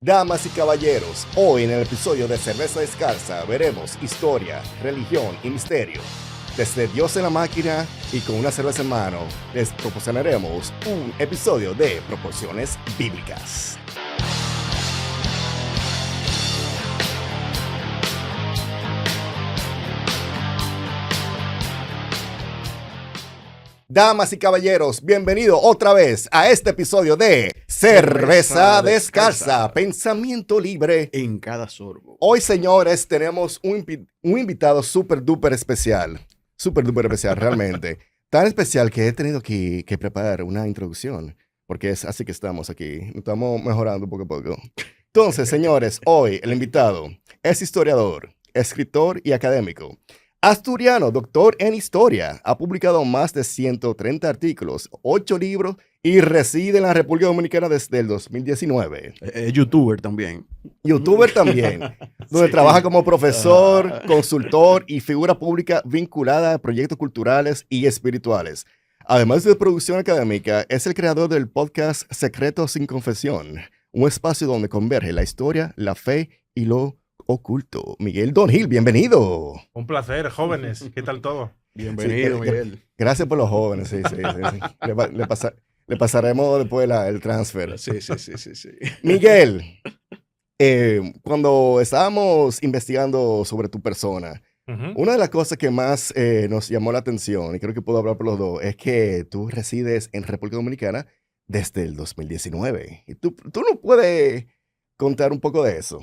Damas y caballeros, hoy en el episodio de Cerveza Descalza veremos historia, religión y misterio. Desde Dios en la máquina y con una cerveza en mano, les proporcionaremos un episodio de Proporciones Bíblicas. Damas y caballeros, bienvenido otra vez a este episodio de Cerveza Descalza, pensamiento libre en cada sorbo. Hoy, señores, tenemos un invitado súper duper especial realmente. Tan especial que he tenido que preparar una introducción, porque es así que estamos aquí, estamos mejorando poco a poco. Entonces, señores, hoy el invitado es historiador, escritor y académico. Asturiano, doctor en historia, ha publicado más de 130 artículos, 8 libros y reside en la República Dominicana desde el 2019. Youtuber también. Youtuber también, donde Sí. trabaja como profesor, consultor y figura pública vinculada a proyectos culturales y espirituales. Además de producción académica, es el creador del podcast Secretos sin Confesión, un espacio donde converge la historia, la fe y lo oculto. Miguel Donhil, bienvenido. Un placer, jóvenes. ¿Qué tal todo? Bienvenido, Sí, Miguel. Gracias por los jóvenes, sí. Le pasaremos después el transfer. Sí. Miguel, cuando estábamos investigando sobre tu persona, una de las cosas que más nos llamó la atención, y creo que puedo hablar por los dos, es que tú resides en República Dominicana desde el 2019. Y tú nos puedes contar un poco de eso.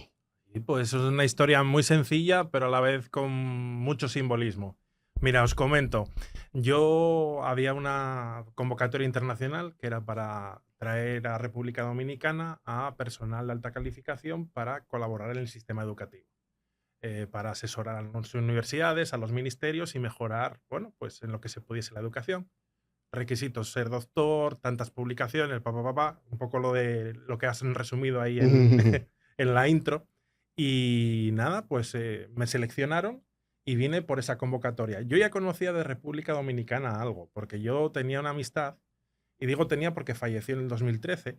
Y pues es una historia muy sencilla, pero a la vez con mucho simbolismo. Mira, os comento. Yo había una convocatoria internacional que era para traer a República Dominicana a personal de alta calificación para colaborar en el sistema educativo. Para asesorar a las universidades, a los ministerios y mejorar, bueno, pues en lo que se pudiese la educación. Requisitos: ser doctor, tantas publicaciones, un poco lo que has resumido ahí en la intro. Y nada, pues me seleccionaron y vine por esa convocatoria. Yo ya conocía de República Dominicana algo, porque yo tenía una amistad, y digo tenía porque falleció en el 2013.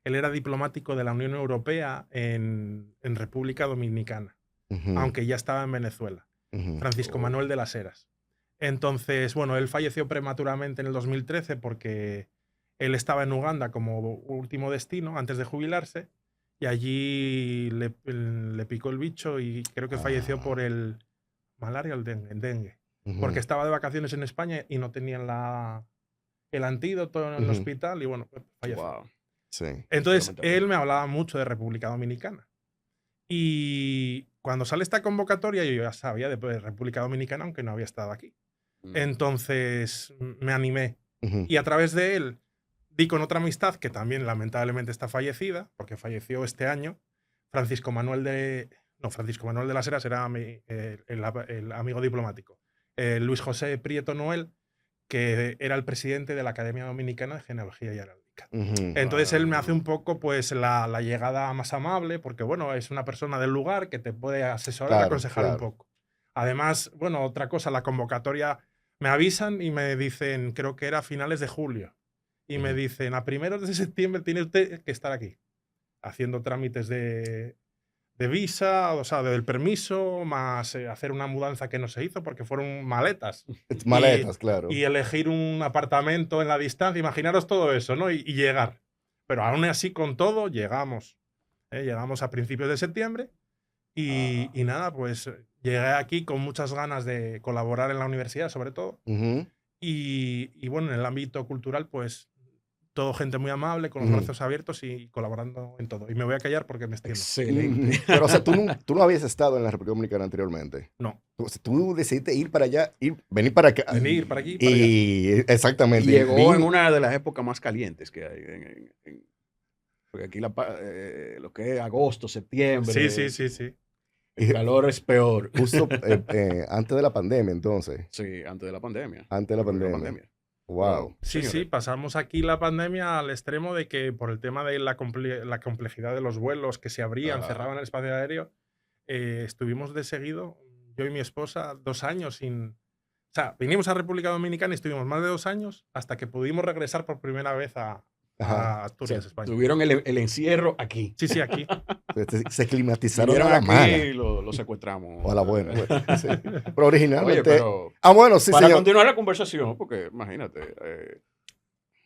Él era diplomático de la Unión Europea en República Dominicana, aunque ya estaba en Venezuela. Francisco Manuel de las Heras. Entonces, bueno, él falleció prematuramente en el 2013 porque él estaba en Uganda como último destino antes de jubilarse, y allí le picó el bicho y creo que falleció por el malaria o el dengue, porque estaba de vacaciones en España y no tenían el antídoto en el hospital y bueno, falleció. Wow. Sí. Entonces, él me hablaba mucho de República Dominicana. Y cuando sale esta convocatoria, yo ya sabía de República Dominicana, aunque no había estado aquí. Entonces me animé. Y a través de él di con otra amistad que también lamentablemente está fallecida, porque falleció este año. Francisco Manuel de las Heras era el amigo diplomático. Luis José Prieto Noel, que era el presidente de la Academia Dominicana de Genealogía y Heráldica. Entonces él me hace un poco pues la llegada más amable, porque bueno, es una persona del lugar que te puede asesorar, aconsejar un poco. Además, bueno, otra cosa, la convocatoria, me avisan y me dicen, creo que era a finales de julio, y me dicen, a primeros de septiembre tiene usted que estar aquí, haciendo trámites de visa, o sea, del permiso, más hacer una mudanza que no se hizo porque fueron maletas. Maletas, claro. Y elegir un apartamento en la distancia, imaginaros todo eso, ¿no? Y llegar. Pero aún así, con todo, llegamos. Llegamos a principios de septiembre y nada, pues llegué aquí con muchas ganas de colaborar en la universidad, sobre todo. Y bueno, en el ámbito cultural, pues todo gente muy amable, con los brazos abiertos y colaborando en todo. Y me voy a callar porque me extiendo. Excelente. Pero, o sea, tú no habías estado en la República Dominicana anteriormente. No. O sea, tú decidiste ir para allá, venir para acá. Venir para aquí, para allá. Exactamente. Y llegó en una de las épocas más calientes que hay. Porque aquí lo que es agosto, septiembre. Sí. El calor es peor. Justo antes de la pandemia, entonces. Sí, antes de la pandemia. Antes de la pandemia. Wow. Sí, pasamos aquí la pandemia al extremo de que por el tema de la complejidad de los vuelos que se abrían, cerraban el espacio aéreo, estuvimos de seguido, yo y mi esposa, 2 años sin... O sea, vinimos a República Dominicana y estuvimos más de 2 años hasta que pudimos regresar por primera vez a Ajá. a Asturias, España. Tuvieron el encierro aquí. Sí, aquí. Se climatizaron Vinieron a la aquí mala. y lo secuestramos. O a la buena. Bueno, sí. Pero originalmente. Oye, pero Bueno, sí, para señor. continuar la conversación, porque imagínate,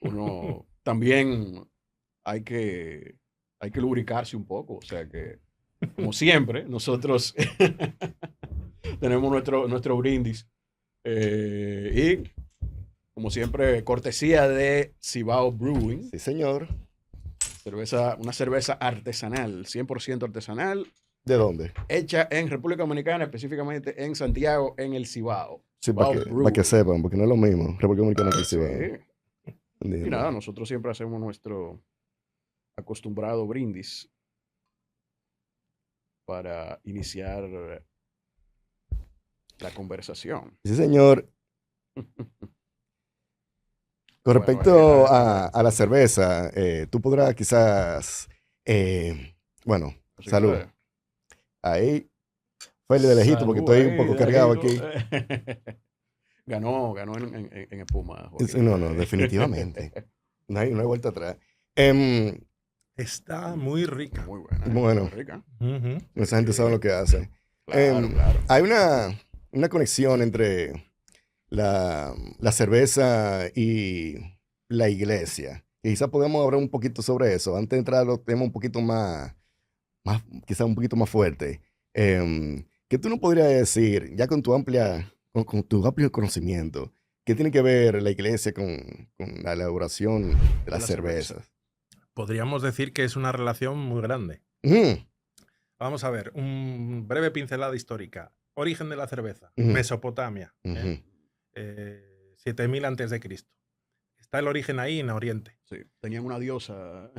uno también hay que lubricarse un poco. O sea que, como siempre, nosotros tenemos nuestro brindis. Y, como siempre, cortesía de Cibao Brewing. Sí, señor. Una cerveza artesanal, 100% artesanal, ¿De dónde? hecha en República Dominicana, específicamente en Santiago, en el Cibao. Sí, Cibao para que Brewing. sepan, porque no es lo mismo. República Dominicana que Sí. Cibao. Y nada, nosotros siempre hacemos nuestro acostumbrado brindis para iniciar la conversación. Sí, señor. Con Bueno, respecto a la cerveza, tú podrás quizás, bueno, Así salud. que, Ahí fue el de lejito porque salud estoy un ahí, poco de cargado lejito. aquí. Ganó en espuma. Joaquín. No, definitivamente. No hay vuelta atrás. Está muy rica. Muy buena. Bueno. Muy rica. Ujú. Esa gente sabe lo que hace. Claro, claro. Hay una conexión entre la cerveza y la iglesia. Y quizás podemos hablar un poquito sobre eso. Antes de entrar a los temas un poquito más quizás un poquito más fuerte. ¿Qué tú nos podrías decir, ya con tu con tu amplio conocimiento, qué tiene que ver la iglesia con la elaboración de las la cervezas? Podríamos decir que es una relación muy grande. Mm, Vamos a ver, un breve pincelada histórica. Origen de la cerveza, Ujú. Mesopotamia, ujú. 7000 antes de Cristo. Está el origen ahí en Oriente. Sí, tenían una diosa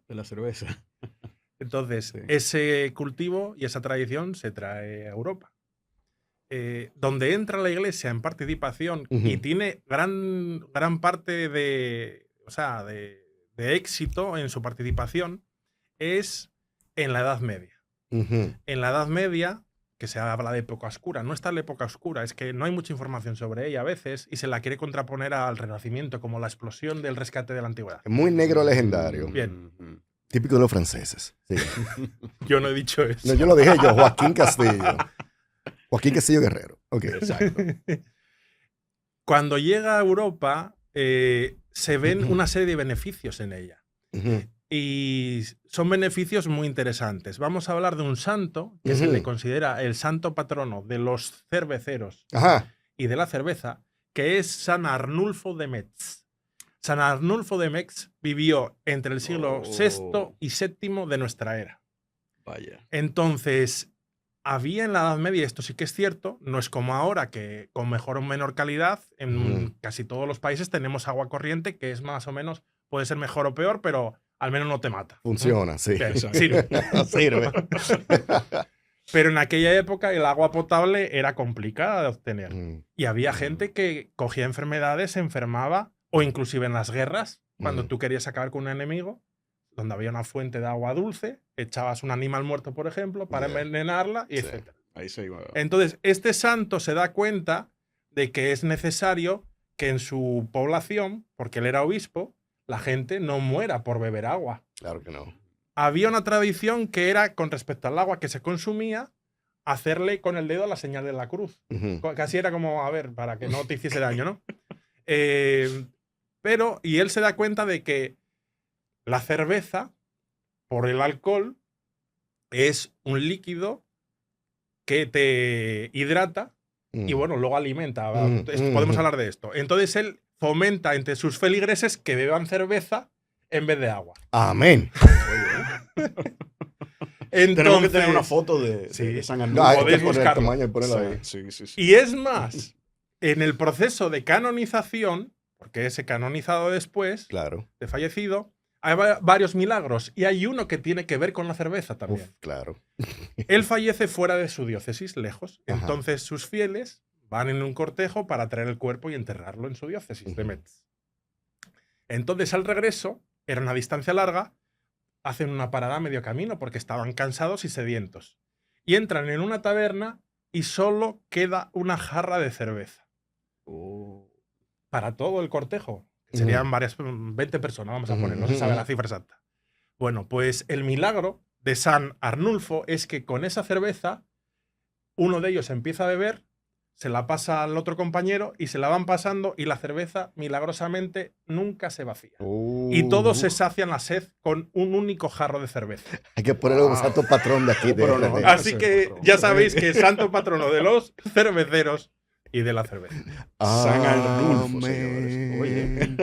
de la cerveza. Entonces, Sí. ese cultivo y esa tradición se trae a Europa. Donde entra la iglesia en participación y Ujú. tiene gran parte de éxito en su participación es en la Edad Media. Ujú. En la Edad Media, que se habla de época oscura, no está la época oscura, es que no hay mucha información sobre ella a veces y se la quiere contraponer al Renacimiento como la explosión del rescate de la antigüedad. Muy negro legendario. Bien. Ujú. Típico de los franceses. Sí. Yo no he dicho eso. No, yo lo dije yo, Joaquín Castillo. Joaquín Castillo Guerrero. Ok. Exacto. Cuando llega a Europa, se ven una serie de beneficios en ella. Ujú. Y son beneficios muy interesantes. Vamos a hablar de un santo que se Ujú. le considera el santo patrono de los cerveceros Ajá. y de la cerveza, que es San Arnulfo de Metz. San Arnulfo de Metz vivió entre el siglo VI y VII de nuestra era. Vaya. Entonces, había en la Edad Media, esto sí que es cierto, no es como ahora que con mejor o menor calidad, en Ujú. casi todos los países tenemos agua corriente, que es más o menos, puede ser mejor o peor, pero al menos no te mata. ¿no? Funciona, sí. Bien, Exacto. sirve. Sirve. Pero en aquella época el agua potable era complicada de obtener. Mm, Y había gente que cogía enfermedades, se enfermaba, o inclusive en las guerras, cuando Mm. tú querías acabar con un enemigo, donde había una fuente de agua dulce, echabas un animal muerto, por ejemplo, para Yeah. envenenarla, y Sí. etc. Ahí se iba. Entonces, este santo se da cuenta de que es necesario que en su población, porque él era obispo, la gente no muera por beber agua. Claro que no. Había una tradición que era, con respecto al agua que se consumía, hacerle con el dedo la señal de la cruz. Ujú. Casi era como, a ver, para que no te hiciese daño, ¿no? Y él se da cuenta de que la cerveza, por el alcohol, es un líquido que te hidrata y, Mm. bueno, luego alimenta. Mm, Podemos mm. hablar de esto. Entonces él fomenta entre sus feligreses que beban cerveza en vez de agua. Amén. Tenemos que tener una Entonces, foto de Sí. San No, Arnulfo. hay que podéis poner el buscarlo. tamaño y ponerlo ahí. Sí, sí, sí. y es más, en el proceso de canonización, porque es canonizado después Claro. de fallecido, hay varios milagros y hay uno que tiene que ver con la cerveza también. Uf, claro. Él fallece fuera de su diócesis, lejos. Ajá. Entonces sus fieles van en un cortejo para traer el cuerpo y enterrarlo en su diócesis de Ujú. Metz. Entonces al regreso, era una distancia larga, hacen una parada a medio camino porque estaban cansados y sedientos. Y entran en una taberna y solo queda una jarra de cerveza Oh. para todo el cortejo. Serían varias, 20 personas, vamos a poner, no se sabe la cifra exacta. Bueno, pues el milagro de San Arnulfo es que con esa cerveza, uno de ellos empieza a beber, se la pasa al otro compañero y se la van pasando y la cerveza milagrosamente nunca se vacía. Y todos se sacian la sed con un único jarro de cerveza. Hay que ponerle un santo patrón de aquí. Pero no, Así que ya sabéis que es santo patrono de los cerveceros y de la cerveza. San Arnulfo, señores. Oye.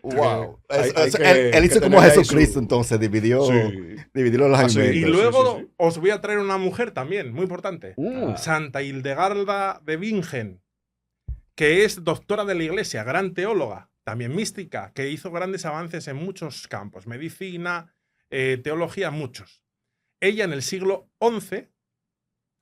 Wow. Hay Él hizo que como tener ahí Jesucristo, su- entongo dividió, Sí. dividió los sí. alimentos. Y Sí, luego sí, sí. os voy a traer una mujer también, muy importante. Ah. Santa Hildegarda de Bingen, que es doctora de la Iglesia, gran teóloga, también mística, que hizo grandes avances en muchos campos, medicina, teología, muchos. Ella en el siglo XI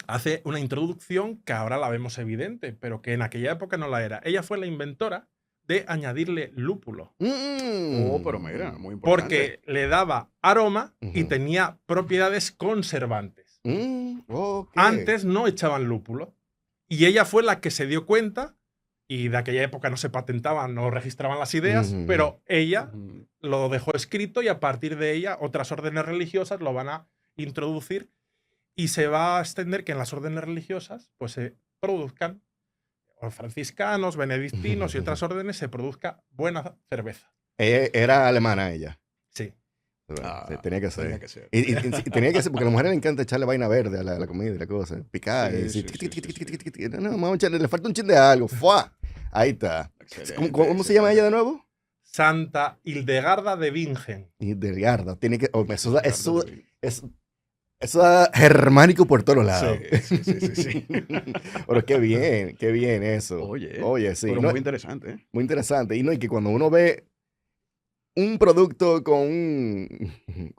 hace una introducción que ahora la vemos evidente, pero que en aquella época no la era. Ella fue la inventora de añadirle lúpulo, Oh, pero mira, muy importante. porque le daba aroma y Ujú. tenía propiedades conservantes. Ok. Antes no echaban lúpulo. Y ella fue la que se dio cuenta, y de aquella época no se patentaban, no registraban las ideas, Ujú. pero ella Ujú. lo dejó escrito y a partir de ella otras órdenes religiosas lo van a introducir y se va a extender que en las órdenes religiosas pues se produzcan, o franciscanos, benedictinos y otras órdenes, se produzca buena cerveza. Era alemana ella. Sí. Ah, Sí, tenía que ser. tenía que ser. Y tenía que ser, porque a la mujer le encanta echarle vaina verde a la comida y la cosa. Picar. Sí, y decir, sí, tiqui, sí, tiqui, sí, tiqui, tiqui, tiqui. No, vamos a echarle, le falta un chin de algo. ¡Fua! Ahí está. Excelente, ¿Cómo se llama ella de nuevo? Santa Hildegarda de Bingen. Y Delgarda. Tiene que. Eso da, eso, excelente. eso da germánico por todos lados. Sí, sí, sí, sí. Pero qué bien eso. Oye, Sí. pero no, muy interesante, ¿eh? muy interesante. Y no, y que cuando uno ve un producto con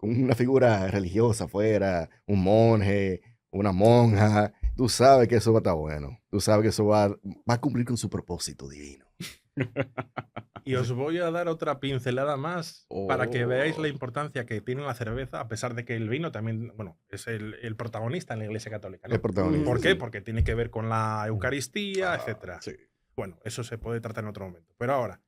una figura religiosa afuera, un monje, una monja, tú sabes que eso va a estar bueno. Tú sabes que eso va a cumplir con su propósito divino. Y os voy a dar otra pincelada más para que veáis la Oh. importancia que tiene la cerveza, a pesar de que el vino también, bueno, es el protagonista en la Iglesia Católica, ¿no? El protagonista. ¿Por qué? Sí. Porque tiene que ver con la Eucaristía, Ah, etcétera. Sí. Bueno, eso se puede tratar en otro momento. Pero ahora,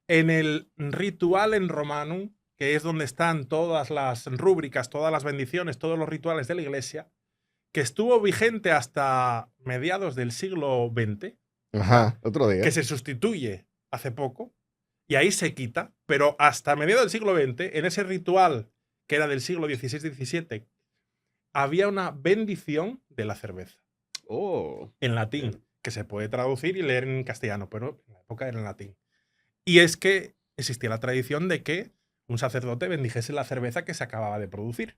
en el ritual en Romanum, que es donde están todas las rúbricas, todas las bendiciones, todos los rituales de la Iglesia, que estuvo vigente hasta mediados del siglo XX, Ajá, otro día. que se sustituye hace poco, y ahí se quita, pero hasta mediados del siglo XX, en ese ritual que era del siglo XVI-XVII, había una bendición de la cerveza, Oh. en latín, que se puede traducir y leer en castellano, pero en la época era en latín. Y es que existía la tradición de que un sacerdote bendijese la cerveza que se acababa de producir.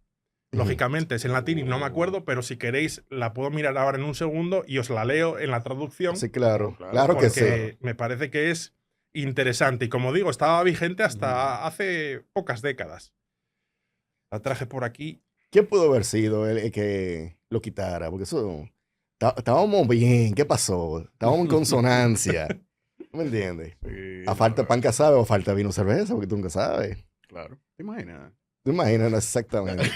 Ujú. Lógicamente es en latín y no me acuerdo, pero si queréis la puedo mirar ahora en un segundo y os la leo en la traducción. Sí, claro. Claro, Claro que sí. Porque me parece que es interesante. Y como digo, estaba vigente hasta hace pocas décadas. La traje por aquí. ¿Quién pudo haber sido el que lo quitara? Porque eso. Estábamos bien. ¿Qué pasó? Estábamos en consonancia. ¿No me entiendes? Sí, A falta de no, pan que sabe o falta de vino cerveza, porque tú nunca sabes. Claro. ¿Te imaginas? ¿Te imaginas? No, exactamente.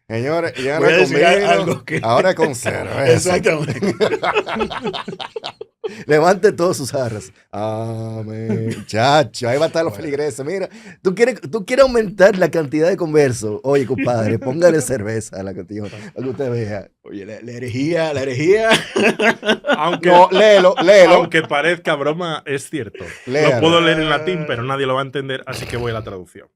Señores, ya no Voy a con decir vino, algo que- ahora con cerveza. Exactamente. Levante todos sus jarras. Amén. Chacho, ahí va a estar los Bueno. feligreses. Mira, ¿tú quieres aumentar la cantidad de conversos? Oye, compadre, póngale cerveza a la cuestión, para que usted vea. Oye, la herejía. Aunque, No, léelo. aunque parezca broma, es cierto. Léalo. Lo puedo leer en latín, pero nadie lo va a entender, así que voy a la traducción.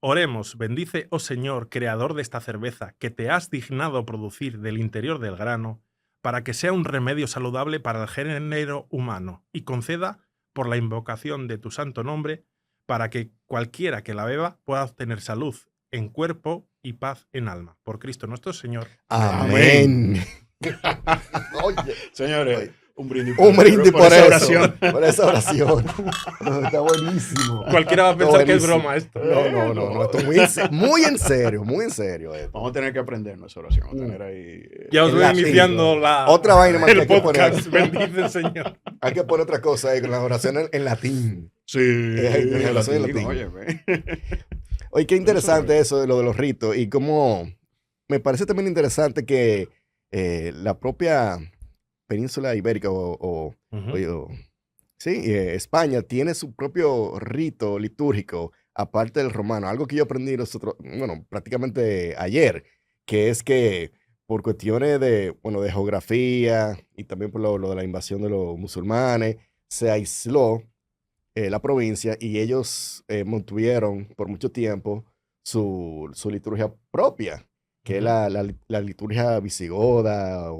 Oremos, bendice, oh Señor, creador de esta cerveza, que te has dignado producir del interior del grano, para que sea un remedio saludable para el género humano, y conceda, por la invocación de tu santo nombre, para que cualquiera que la beba pueda obtener salud en cuerpo y paz en alma. Por Cristo nuestro Señor. Amén. Oye, Señores, un brindis un brindis por esa eso. oración. Por esa oración. Está buenísimo. Cualquiera va a Está pensar que es buenísimo. broma esto. No. Esto es muy en serio, muy en serio. Esto. Vamos a tener que aprendernos esa oración. Vamos a tener ahí. Ya os En voy latín. iniciando la, Otra vaina más que el hay que poner. podcast. Bendice, Señor. Hay que poner otra cosa ahí con las oraciones en latín. Sí. en la oración en latín. Oye, ve. Oye, qué interesante eso de lo de los ritos. Y como me parece también interesante que la propia península ibérica o Sí, España tiene su propio rito litúrgico, aparte del romano, algo que yo aprendí nosotros, bueno, prácticamente ayer, que es que por cuestiones de, bueno, de geografía y también por lo de la invasión de los musulmanes, se aisló la provincia y ellos mantuvieron por mucho tiempo su liturgia propia, que es Ujú. la liturgia visigoda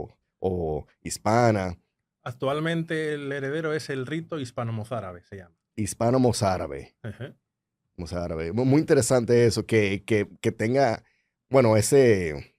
o hispana, Actualmente el heredero es el rito hispano-mozárabe, se llama. hispano-mozárabe. Ejé. Mozárabe. Muy interesante eso, que tenga, bueno, esté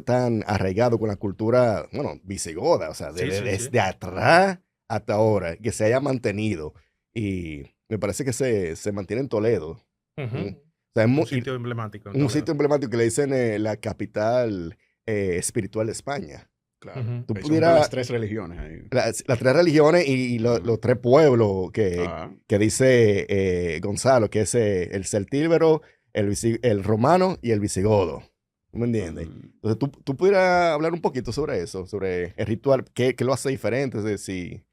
tan arraigado con la cultura, bueno, visigoda, o sea, Sí, sí, sí. desde atrás hasta ahora, que se haya mantenido. Y me parece que se mantiene en Toledo. Ujú. O sea, es Un sitio emblemático en un Toledo. sitio emblemático que le dicen la capital espiritual de España. Claro. Ujú. Tú Ahí se juntan las pudieras, tres religiones ahí. las tres religiones y los tres pueblos Ah, que dice Gonzalo, que es el celtíbero, el romano y el visigodo. ¿Tú me entiendes? mm, Entonces, tú pudieras hablar un poquito sobre eso, sobre el ritual, qué lo hace diferente, es decir,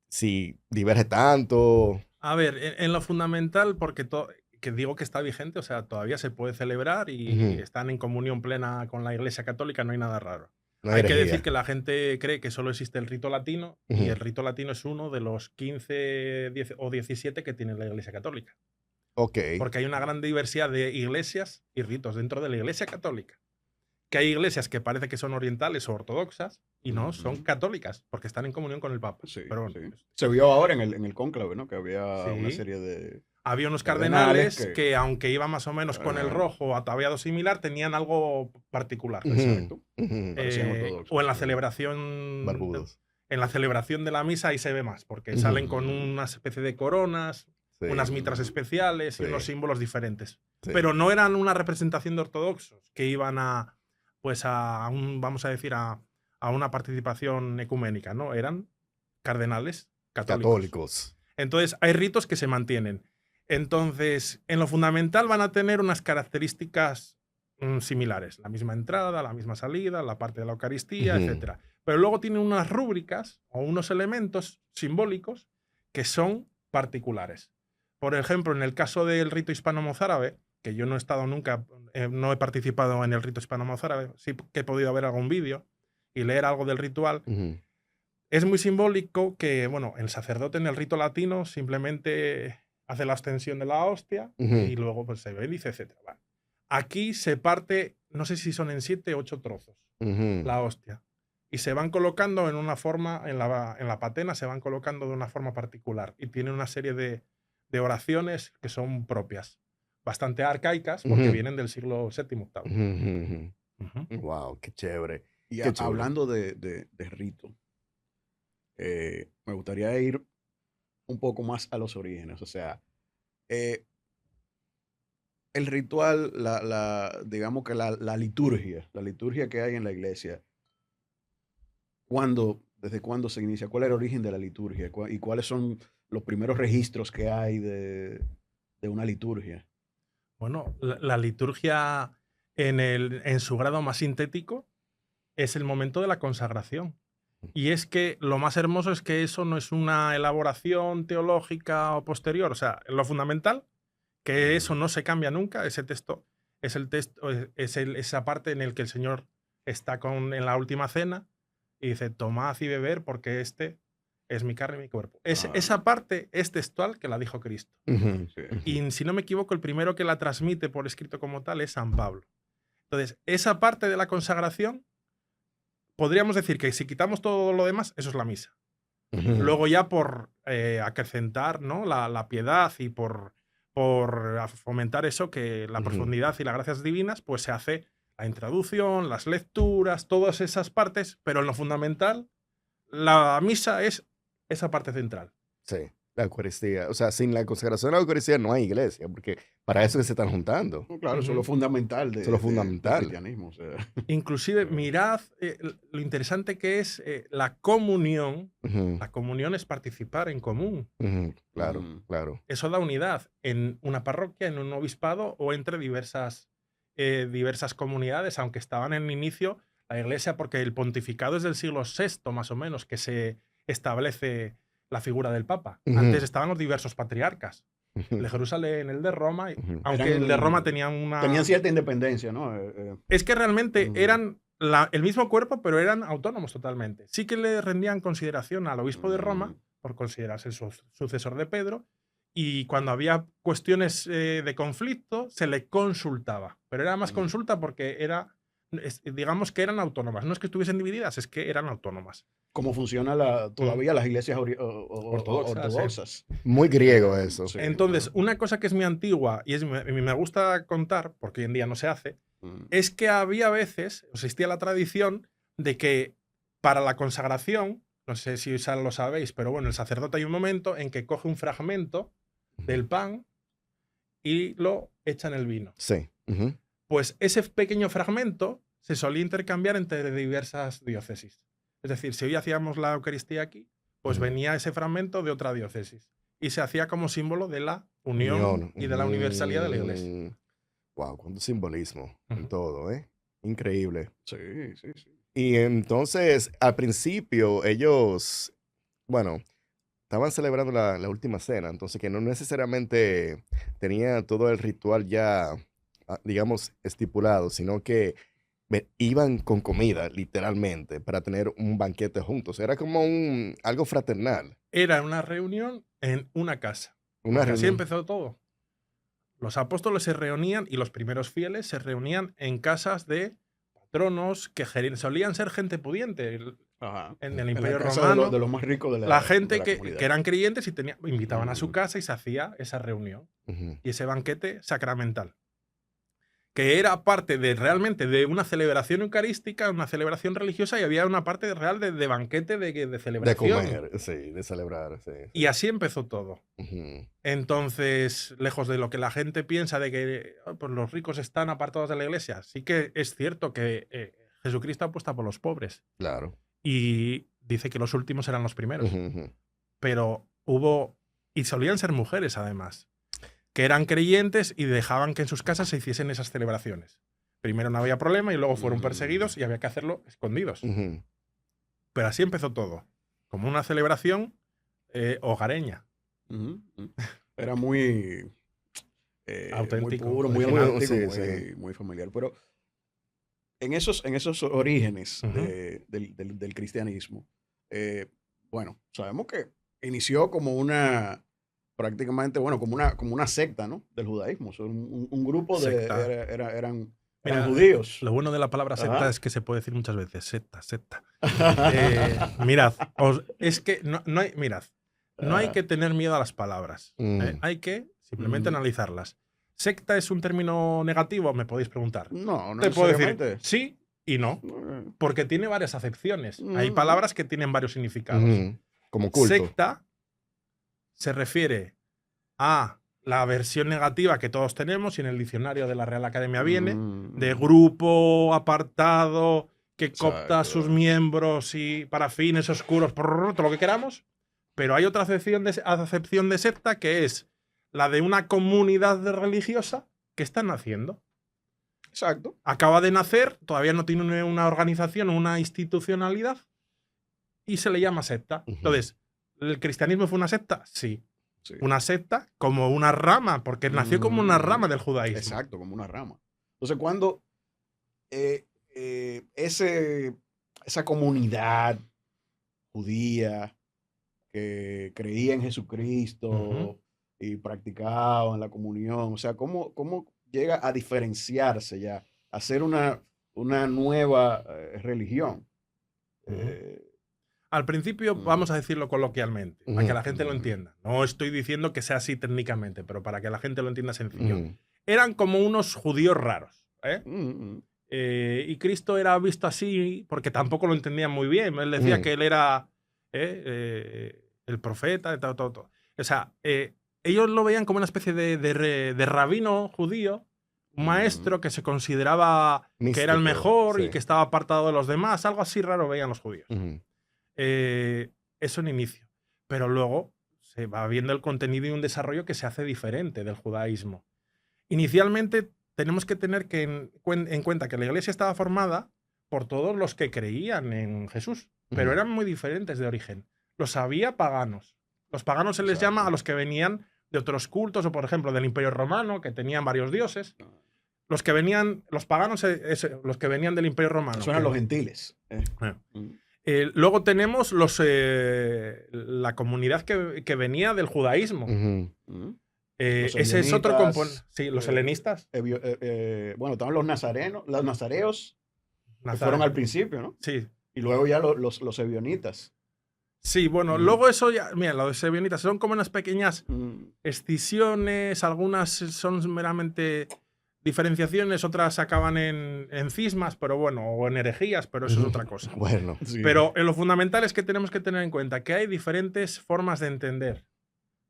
si diverge tanto. A ver, en lo fundamental, porque que digo que está vigente, o sea, todavía se puede celebrar y Ujú. están en comunión plena con la Iglesia Católica, no hay nada raro. No hay Hay que decir herejía. que la gente cree que solo existe el rito latino y Ujú. el rito latino es uno de los 15 10 o 17 que tiene la Iglesia Católica. Ok. Porque hay una gran diversidad de iglesias y ritos dentro de la Iglesia Católica. Que hay iglesias que parece que son orientales o ortodoxas y no, son ujú. católicas, porque están en comunión con el Papa. Sí, Pero bueno, sí. Se vio ahora en el cónclave, ¿no? Que había una sí. serie de Había unos cardenales cardenales que. que, aunque iban más o menos con el Ajá, rojo o ataviado similar, tenían algo particular. Ujú, exacto. ujú. Parecían O en ortodoxos. la celebración, Barbudos. en la celebración de la misa ahí se ve más, porque Ujú. salen con una especie de coronas, unas Sí, mitras Ujú. especiales y unos sí, símbolos diferentes. sí. Pero no eran una representación de ortodoxos que iban a, pues vamos a decir, a una participación ecuménica, ¿no? Eran cardenales católicos. Católicos. Entonces, hay ritos que se mantienen. Entonces, en lo fundamental van a tener unas características similares. La misma entrada, la misma salida, la parte de la Eucaristía, Ujú, etc. Pero luego tienen unas rúbricas o unos elementos simbólicos que son particulares. Por ejemplo, en el caso del rito hispano-mozárabe, que yo no he estado nunca, no he participado en el rito hispano-mozárabe, sí que he podido ver algún vídeo y leer algo del ritual. ujú, Es muy simbólico que, bueno, el sacerdote en el rito latino simplemente hace la ostensión de la hostia ujú, y luego pues se bendice, etc. Vale. Aquí se parte, no sé si son en 7 o 8 trozos, ujú. la hostia. Y se van colocando en una forma, en la patena se van colocando de una forma particular. Y tiene una serie de oraciones que son propias, bastante arcaicas porque Ujú, vienen del siglo VII, VIII. ujú, ujú. Ujú. Wow, qué chévere. Y Qué chulo. hablando de rito, me gustaría ir un poco más a los orígenes. O sea, eh, el ritual, digamos que la liturgia que hay en la iglesia, ¿desde cuándo se inicia? ¿Cuál es el origen de la liturgia? ¿Y cuáles son los primeros registros que hay de una liturgia? Bueno, la liturgia en su grado más sintético es el momento de la consagración. Y es que lo más hermoso es que eso no es una elaboración teológica o posterior. O sea, lo fundamental, que eso no se cambia nunca, ese texto es el texto, esa parte en el que el Señor está en la última cena y dice, tomad y beber porque este es mi carne y mi cuerpo. Ah, Esa parte es textual que la dijo Cristo. Ujú, sí. ujú, Y si no me equivoco, el primero que la transmite por escrito como tal es San Pablo. Entonces, esa parte de la consagración, podríamos decir que si quitamos todo lo demás, eso es la misa. ujú, Luego ya por acrecentar, ¿no? la piedad y por fomentar eso, que la ujú. profundidad y las gracias divinas, pues se hace la introducción, las lecturas, todas esas partes, pero en lo fundamental, la misa es esa parte central. Sí, la Eucaristía. O sea, sin la consagración de la Eucaristía no hay iglesia, porque para eso es que se están juntando. No, claro, eso es lo Ujú. fundamental Eso es lo del fundamental. cristianismo. O sea, Inclusive, mirad lo interesante que es la comunión. Ujú, La comunión es participar en común. ujú. Claro, mm, claro. Eso da unidad en una parroquia, en un obispado o entre diversas comunidades, aunque estaban en el inicio la iglesia, porque el pontificado es del siglo VI más o menos, que se establece la figura del Papa. Ujú. Antes estaban los diversos patriarcas. El de Jerusalén, el de Roma, Ujú. aunque Eran- el de Roma tenían cierta independencia, ¿no? Es que realmente Ujú. eran el mismo cuerpo, pero eran autónomos totalmente. Sí que le rendían consideración al obispo de Roma, por considerarse el sucesor de Pedro, y cuando había cuestiones de conflicto, se le consultaba. Pero era más consulta porque digamos que eran autónomas. No es que estuviesen divididas, es que eran autónomas. ¿Cómo funciona todavía las iglesias Ortodoxas, ortodoxas? Muy griego eso. Sí, Entonces, claro. una cosa que es muy antigua y me gusta contar, porque hoy en día no se hace, es que había veces, existía la tradición de que para la consagración, no sé si lo sabéis, pero bueno, el sacerdote hay un momento en que coge un fragmento del pan y lo echa en el vino. Sí. Ujú. Pues ese pequeño fragmento se solía intercambiar entre diversas diócesis. Es decir, si hoy hacíamos la Eucaristía aquí, pues Ujú. venía ese fragmento de otra diócesis y se hacía como símbolo de la unión y de la universalidad de la iglesia. Wow, cuánto simbolismo en Ujú. todo, ¿eh? Increíble. Sí, sí, sí. Y entonces, al principio, ellos, bueno, estaban celebrando la última cena, entonces que no necesariamente tenía todo el ritual ya, digamos, estipulado, sino que iban con comida, literalmente, para tener un banquete juntos. Era como algo fraternal, Era una reunión en una casa. una Porque así reunión. empezó todo. Los apóstoles se reunían y los primeros fieles se reunían en casas de patronos que solían ser gente pudiente. Ajá. En el En la Imperio casa Romano, de los más ricos de la la gente que comunidad. eran creyentes y invitaban a su Mm. casa y se hacía esa reunión Ujú. y ese banquete sacramental. Que era parte realmente de una celebración eucarística, una celebración religiosa, y había una parte real de banquete de De celebración. comer, sí, de celebrar, sí. Y así empezó todo. Ujú. Entonces, lejos de lo que la gente piensa de que pues los ricos están apartados de la iglesia, sí que es cierto que Jesucristo apuesta por los pobres Claro. y dice que los últimos eran los primeros. Ujú, ujú. Pero y solían ser mujeres además, que eran creyentes y dejaban que en sus casas se hiciesen esas celebraciones. Primero no había problema y luego fueron perseguidos y había que hacerlo escondidos. Ujú. Pero así empezó todo, como una celebración hogareña. Ujú, ujú. Era muy, muy Auténtico, puro, muy original. auténtico, Sí, muy, sí. muy familiar. Pero en esos orígenes Ujú. del cristianismo, bueno, sabemos que inició como prácticamente, bueno, como una secta, ¿no? Del judaísmo. O sea, un grupo Secta. eran Mira, judíos. Lo bueno de la palabra secta Ajá. es que se puede decir muchas veces, secta. Mirad, es que mirad, no hay Ah, que tener miedo a las palabras, hay que simplemente Mm. analizarlas. ¿Secta es un término negativo? Me podéis preguntar. no, no Te puedo decir necesariamente. sí y no, porque tiene varias acepciones. Hay Mm. palabras que tienen varios significados. Ujú. Como culto. Secta se refiere a la versión negativa que todos tenemos y en el diccionario de la Real Academia viene, de grupo apartado que copta a sus Exacto. miembros y para fines oscuros, todo lo que queramos. Pero hay otra acepción de secta que es la de una comunidad religiosa que está naciendo. Exacto. Acaba de nacer, todavía no tiene una organización o una institucionalidad y se le llama secta. Ujú. Entonces, ¿el cristianismo fue una secta? Sí. Sí. Una secta como una rama, porque nació como una rama del judaísmo. Exacto, como una rama. Entonces, cuando esa comunidad judía que creía en Jesucristo Ujú. y practicaba en la comunión, o sea, ¿cómo llega a diferenciarse ya, a ser una nueva religión? Ujú. Eh, Al principio, Mm. vamos a decirlo coloquialmente, para que Ujú. la gente lo Mm. entienda. No estoy diciendo que sea así técnicamente, pero para que la gente lo entienda sencillo. Ujú. Eran como unos judíos raros. mm, Y Cristo era visto así porque tampoco lo entendían muy bien. Él decía Ujú. que él era el profeta, todo. O sea, ellos lo veían como una especie de rabino judío, un maestro que se consideraba que era el Místico, mejor y sí. que estaba apartado de los demás. Algo así raro veían los judíos. Ujú. Eso en inicio. Pero luego se va viendo el contenido y un desarrollo que se hace diferente del judaísmo. Inicialmente tenemos que tener en cuenta que la iglesia estaba formada por todos los que creían en Jesús, pero Ujú. eran muy diferentes de origen. Los había paganos, Los paganos se les Exacto. llama a los que venían de otros cultos, o por ejemplo del Imperio Romano, que tenían varios dioses. Los paganos, los que venían del Imperio Romano. Suenan que- los gentiles. luego tenemos la comunidad que venía del judaísmo. Ujú. Los Ese es otro helenistas, componente. Sí, los helenistas. Bueno, estaban los nazarenos, los nazareos, que Nazareno. fueron al principio, ¿no? Sí. Y luego ya los ebionitas. Sí, bueno, luego eso ya. Mira, los ebionitas son como unas pequeñas escisiones, algunas son meramente diferenciaciones, otras acaban en cismas, pero bueno, o en herejías, pero eso es otra cosa. Bueno. Sí. Pero lo fundamental es que tenemos que tener en cuenta que hay diferentes formas de entender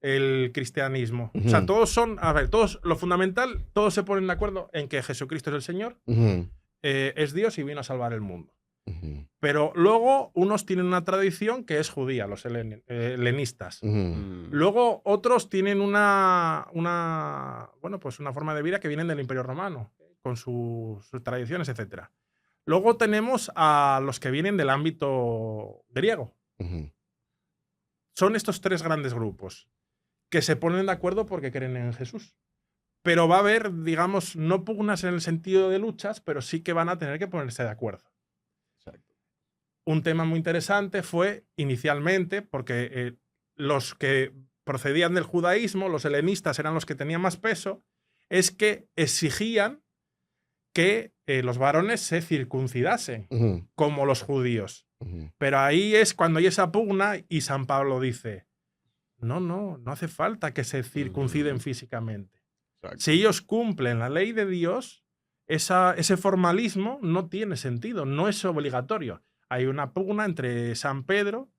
el cristianismo. O sea, Ujú. todos son, a ver, lo fundamental, todos se ponen de acuerdo en que Jesucristo es el Señor, Ujú. es Dios y vino a salvar el mundo. Ujú. Pero luego unos tienen una tradición que es judía, los helenistas. Ujú. Luego otros tienen una forma de vida que vienen del Imperio Romano, con sus tradiciones, etc. Luego tenemos a los que vienen del ámbito griego. Ujú. Son estos tres grandes grupos que se ponen de acuerdo porque creen en Jesús. Pero va a haber, digamos, no pugnas en el sentido de luchas, pero sí que van a tener que ponerse de acuerdo. Exacto. Un tema muy interesante fue inicialmente, porque los que procedían del judaísmo, los helenistas eran los que tenían más peso, es que exigían que los varones se circuncidasen, Ujú. como los judíos. Ujú. Pero ahí es cuando hay esa pugna y San Pablo dice, no hace falta que se circunciden físicamente. Exacto. Si ellos cumplen la ley de Dios, ese formalismo no tiene sentido, no es obligatorio. Hay una pugna entre San Pedro,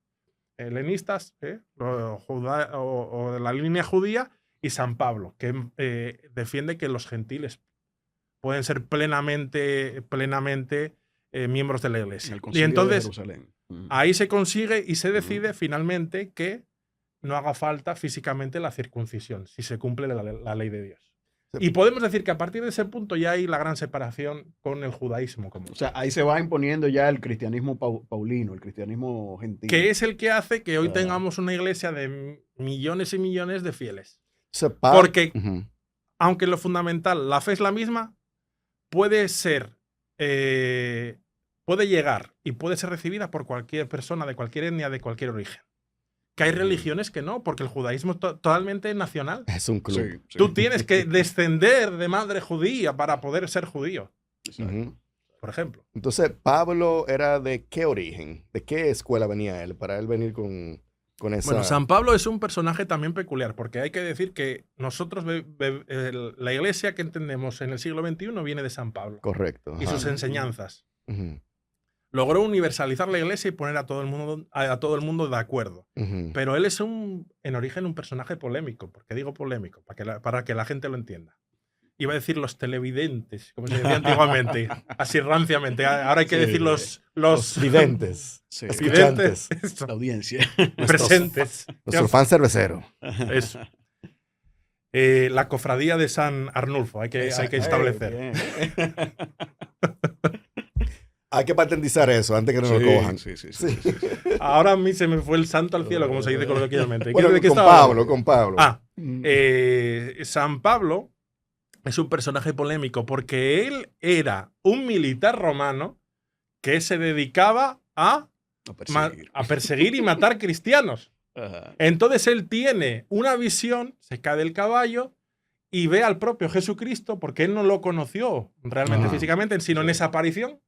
helenistas, o de la línea judía, y San Pablo, que defiende que los gentiles pueden ser plenamente miembros de la En iglesia. el Y concilio de entonces Jerusalén. ahí se consigue y se decide finalmente que no haga falta físicamente la circuncisión, si se cumple la ley de Dios. Y podemos decir que a partir de ese punto ya hay la gran separación con el judaísmo. O sea, ahí se va imponiendo ya el cristianismo paulino, el cristianismo gentil. Que es el que hace que hoy Ah. tengamos una iglesia de millones y millones de fieles. Porque Porque, aunque en lo fundamental la fe es la misma, puede llegar y puede ser recibida por cualquier persona de cualquier etnia, de cualquier origen. Que hay religiones que no, porque el judaísmo es totalmente nacional. es un club. Sí, sí. Tú tienes que descender de madre judía para poder ser judío, Exacto. Ujú. por ejemplo. Entonces, Pablo era de qué origen, de qué escuela venía él, para él venir con esa... Bueno, San Pablo es un personaje también peculiar, porque hay que decir que nosotros, la iglesia que entendemos en el siglo XXI viene de San Pablo Correcto. y ajá. sus enseñanzas. Ujú. Logró universalizar la iglesia y poner a todo el mundo de acuerdo. Ujú. Pero él es en origen un personaje polémico. ¿Por qué digo polémico? Para que la gente lo entienda. Iba a decir los televidentes, como se decía antiguamente, así ranciamente. Ahora hay que Sí, decir Los los videntes, Sí. videntes, La audiencia. presentes. nuestro fan cervecero. Eso. La cofradía de San Arnulfo, hay que establecer. Bien. Hay que patentizar eso antes que no lo cojan. Sí. Ahora a mí se me fue el santo al cielo, como se dice coloquialmente. Bueno, ¿De qué con estaba Pablo, hablando? con Pablo. San Pablo es un personaje polémico porque él era un militar romano que se dedicaba a perseguir y matar cristianos. Ajá. Entonces él tiene una visión, se cae del caballo y ve al propio Jesucristo, porque él no lo conoció realmente físicamente, sino en esa aparición,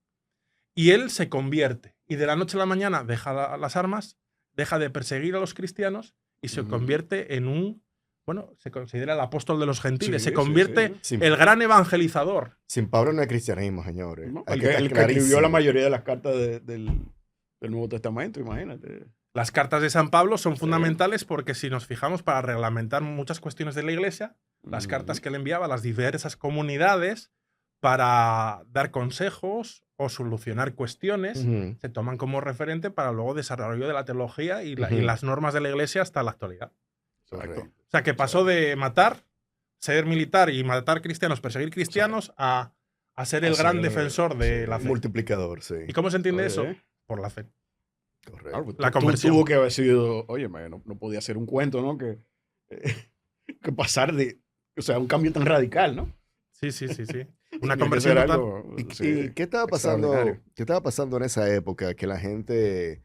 y él se convierte. Y de la noche a la mañana deja las armas, deja de perseguir a los cristianos y se convierte en se considera el apóstol de los gentiles, Sí, se convierte sí. el gran evangelizador. Sin Pablo no hay cristianismo, señores. ¿No? Hay El que estar que escribió clarísimo. la mayoría de las cartas del Nuevo Testamento, imagínate. Las cartas de San Pablo son fundamentales porque si nos fijamos para reglamentar muchas cuestiones de la iglesia, las cartas que él enviaba a las diversas comunidades para dar consejos o solucionar cuestiones Ujú. se toman como referente para luego desarrollo de la teología y Ujú. las normas de la iglesia hasta la actualidad. Correcto. O sea, que pasó de ser militar y matar cristianos, perseguir cristianos, a ser el A gran ser, defensor de la fe. Multiplicador, sí. ¿Y cómo se entiende Oye, eso? Por la fe. Correcto. pues, La conversión. tuvo que haber sido, oye, no podía ser un cuento, ¿no? Que pasar de, o sea, un cambio tan radical, ¿no? Sí. Una Tenía que ser conversión total. algo, ¿Y sí, qué estaba extraordinario. pasando? ¿Qué estaba pasando en esa época que la gente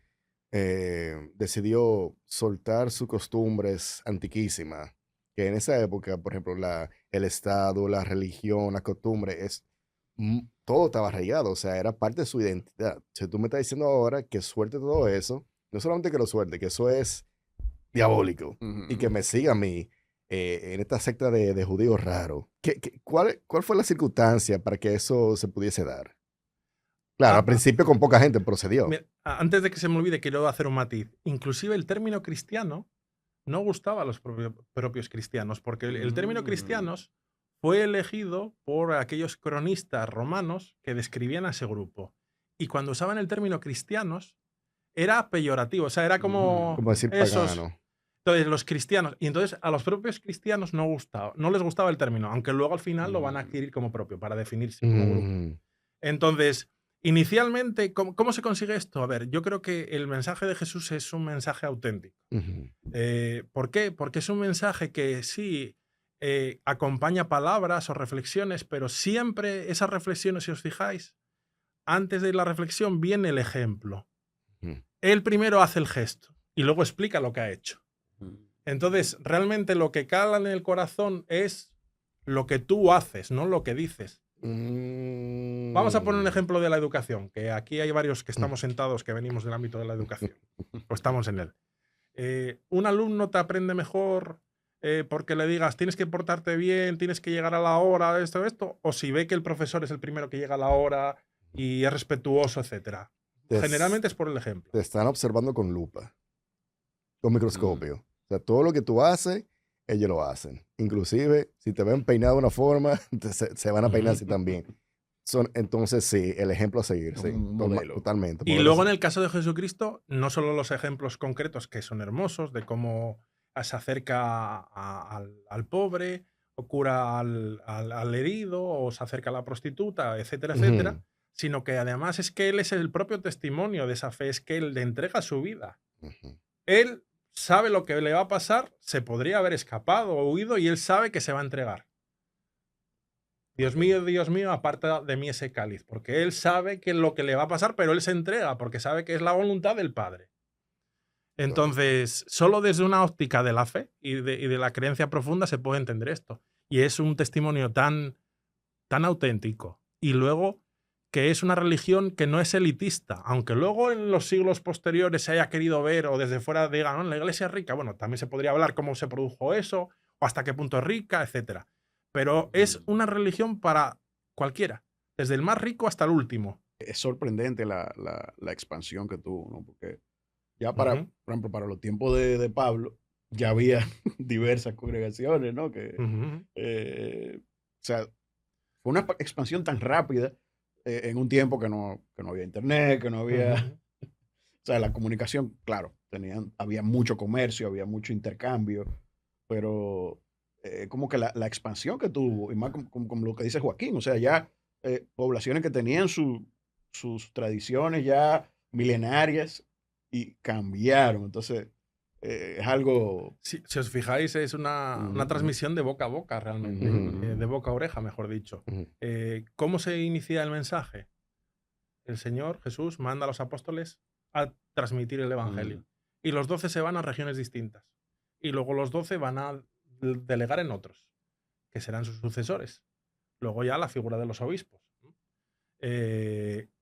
decidió soltar sus costumbres antiquísimas? Que en esa época, por ejemplo, el Estado, la religión, la costumbre, todo estaba arraigado, o sea, era parte de su identidad. Si tú me estás diciendo ahora que suelte todo eso, no solamente que lo suelte, que eso es diabólico y que Ujú. me siga a mí en esta secta de judíos raros. ¿Cuál fue la circunstancia para que eso se pudiese dar? Claro, al Ah, principio con poca gente procedió. mira, antes de que se me olvide, quiero hacer un matiz. Inclusive el término cristiano no gustaba a los propios cristianos, porque el término Mm. cristianos fue elegido por aquellos cronistas romanos que describían a ese grupo. Y cuando usaban el término cristianos, era peyorativo, o sea, era Ujú. como Como decir esos. pagano. Entonces, los cristianos, y entonces a los propios cristianos no les gustaba el término, aunque luego al final lo van a Mm. adquirir como propio, para definirse como grupo. Mm, Entonces, inicialmente, ¿cómo se consigue esto? A ver, yo creo que el mensaje de Jesús es un mensaje auténtico. ujú, ¿Por qué? Porque es un mensaje que sí acompaña palabras o reflexiones, pero siempre esas reflexiones, si os fijáis, antes de la reflexión viene el ejemplo. ujú. Él primero hace el gesto y luego explica lo que ha hecho. Entonces, realmente lo que cala en el corazón es lo que tú haces, no lo que dices. Vamos a poner un Mm, ejemplo de la educación, que aquí hay varios que estamos sentados que venimos del ámbito de la educación, o estamos en él. Un alumno te aprende mejor porque le digas tienes que portarte bien, tienes que llegar a la hora, esto, o si ve que el profesor es el primero que llega a la hora y es respetuoso, etc. te, s- Generalmente es por el ejemplo. te están observando con lupa, con Mm. microscopio. O sea, todo lo que tú haces, ellos lo hacen. Inclusive, si te ven peinado de una forma, se van a peinar así también. Entonces, sí, el ejemplo a seguir, Es sí. un modelo. Totalmente. Y modelo a luego en seguir. el caso de Jesucristo, no solo los ejemplos concretos que son hermosos de cómo se acerca al pobre, o cura al herido, o se acerca a la prostituta, etcétera, etcétera, Ujú, sino que además es que él es el propio testimonio de esa fe, es que él le entrega su vida. ujú. Él sabe lo que le va a pasar, se podría haber escapado o huido y él sabe que se va a entregar. Dios mío, aparta de mí ese cáliz, porque él sabe que lo que le va a pasar, pero él se entrega porque sabe que es la voluntad del Padre. Correcto. Entonces, solo desde una óptica de la fe y de la creencia profunda se puede entender esto. Y es un testimonio tan auténtico. Y luego que es una religión que no es elitista, aunque luego en los siglos posteriores se haya querido ver o desde fuera digan, "No, la iglesia es rica". Bueno, también se podría hablar cómo se produjo eso o hasta qué punto es rica, etcétera. Pero es una religión para cualquiera, desde el más rico hasta el último. Es sorprendente la expansión que tuvo, ¿no? Porque ya Ujú, por ejemplo, para los tiempos de Pablo, ya había diversas congregaciones, ¿no? ujú, O sea, fue una expansión tan rápida en un tiempo que no había internet, que no había, ujú. o sea, la comunicación, claro, había mucho comercio, había mucho intercambio, pero como que la expansión que tuvo, y más como lo que dice Joaquín, o sea, ya poblaciones que tenían sus tradiciones ya milenarias y cambiaron. Entonces, es algo... Si os fijáis, es una Ujú, transmisión de boca a boca realmente, ujú, Ujú, de boca a oreja, mejor dicho. ujú, ¿Cómo se inicia el mensaje? El Señor Jesús manda a los apóstoles a transmitir el ujú, Evangelio. Y los 12 se van a regiones distintas. Y luego los 12 van a delegar en otros, que serán sus sucesores. Luego ya la figura de los obispos.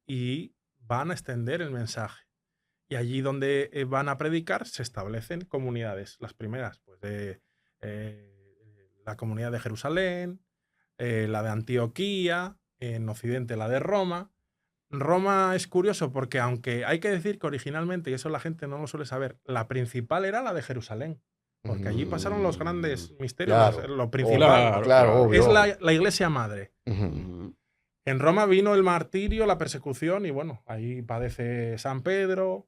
Y van a extender el mensaje. Y allí donde van a predicar se establecen comunidades. Las primeras, pues de la comunidad de Jerusalén, la de Antioquía, en Occidente la de Roma. Roma es curioso porque aunque hay que decir que originalmente, y eso la gente no lo suele saber, la principal era la de Jerusalén. Porque allí pasaron los mm, grandes misterios, Claro, lo obvio, principal. claro, claro, claro. obvio, Es obvio. la iglesia madre. Ujú, Ujú, En Roma vino el martirio, la persecución, y bueno, ahí padece San Pedro,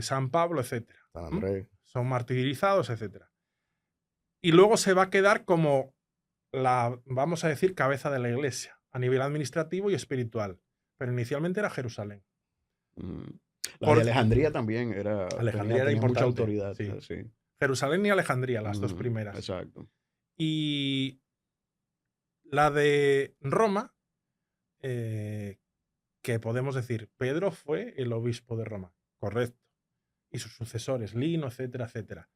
San Pablo, etc. San Andrés. Son martirizados, etc. Y luego se va a quedar como la, vamos a decir, cabeza de la iglesia, a nivel administrativo y espiritual. Pero inicialmente era Jerusalén. ujú. La de Alejandría también era, Alejandría era tenía mucha importante, autoridad. sí. Sí. Jerusalén y Alejandría, las dos primeras. Exacto. Y la de Roma, que podemos decir, Pedro fue el obispo de Roma, correcto. Y sus sucesores, Lino, etcétera, etcétera.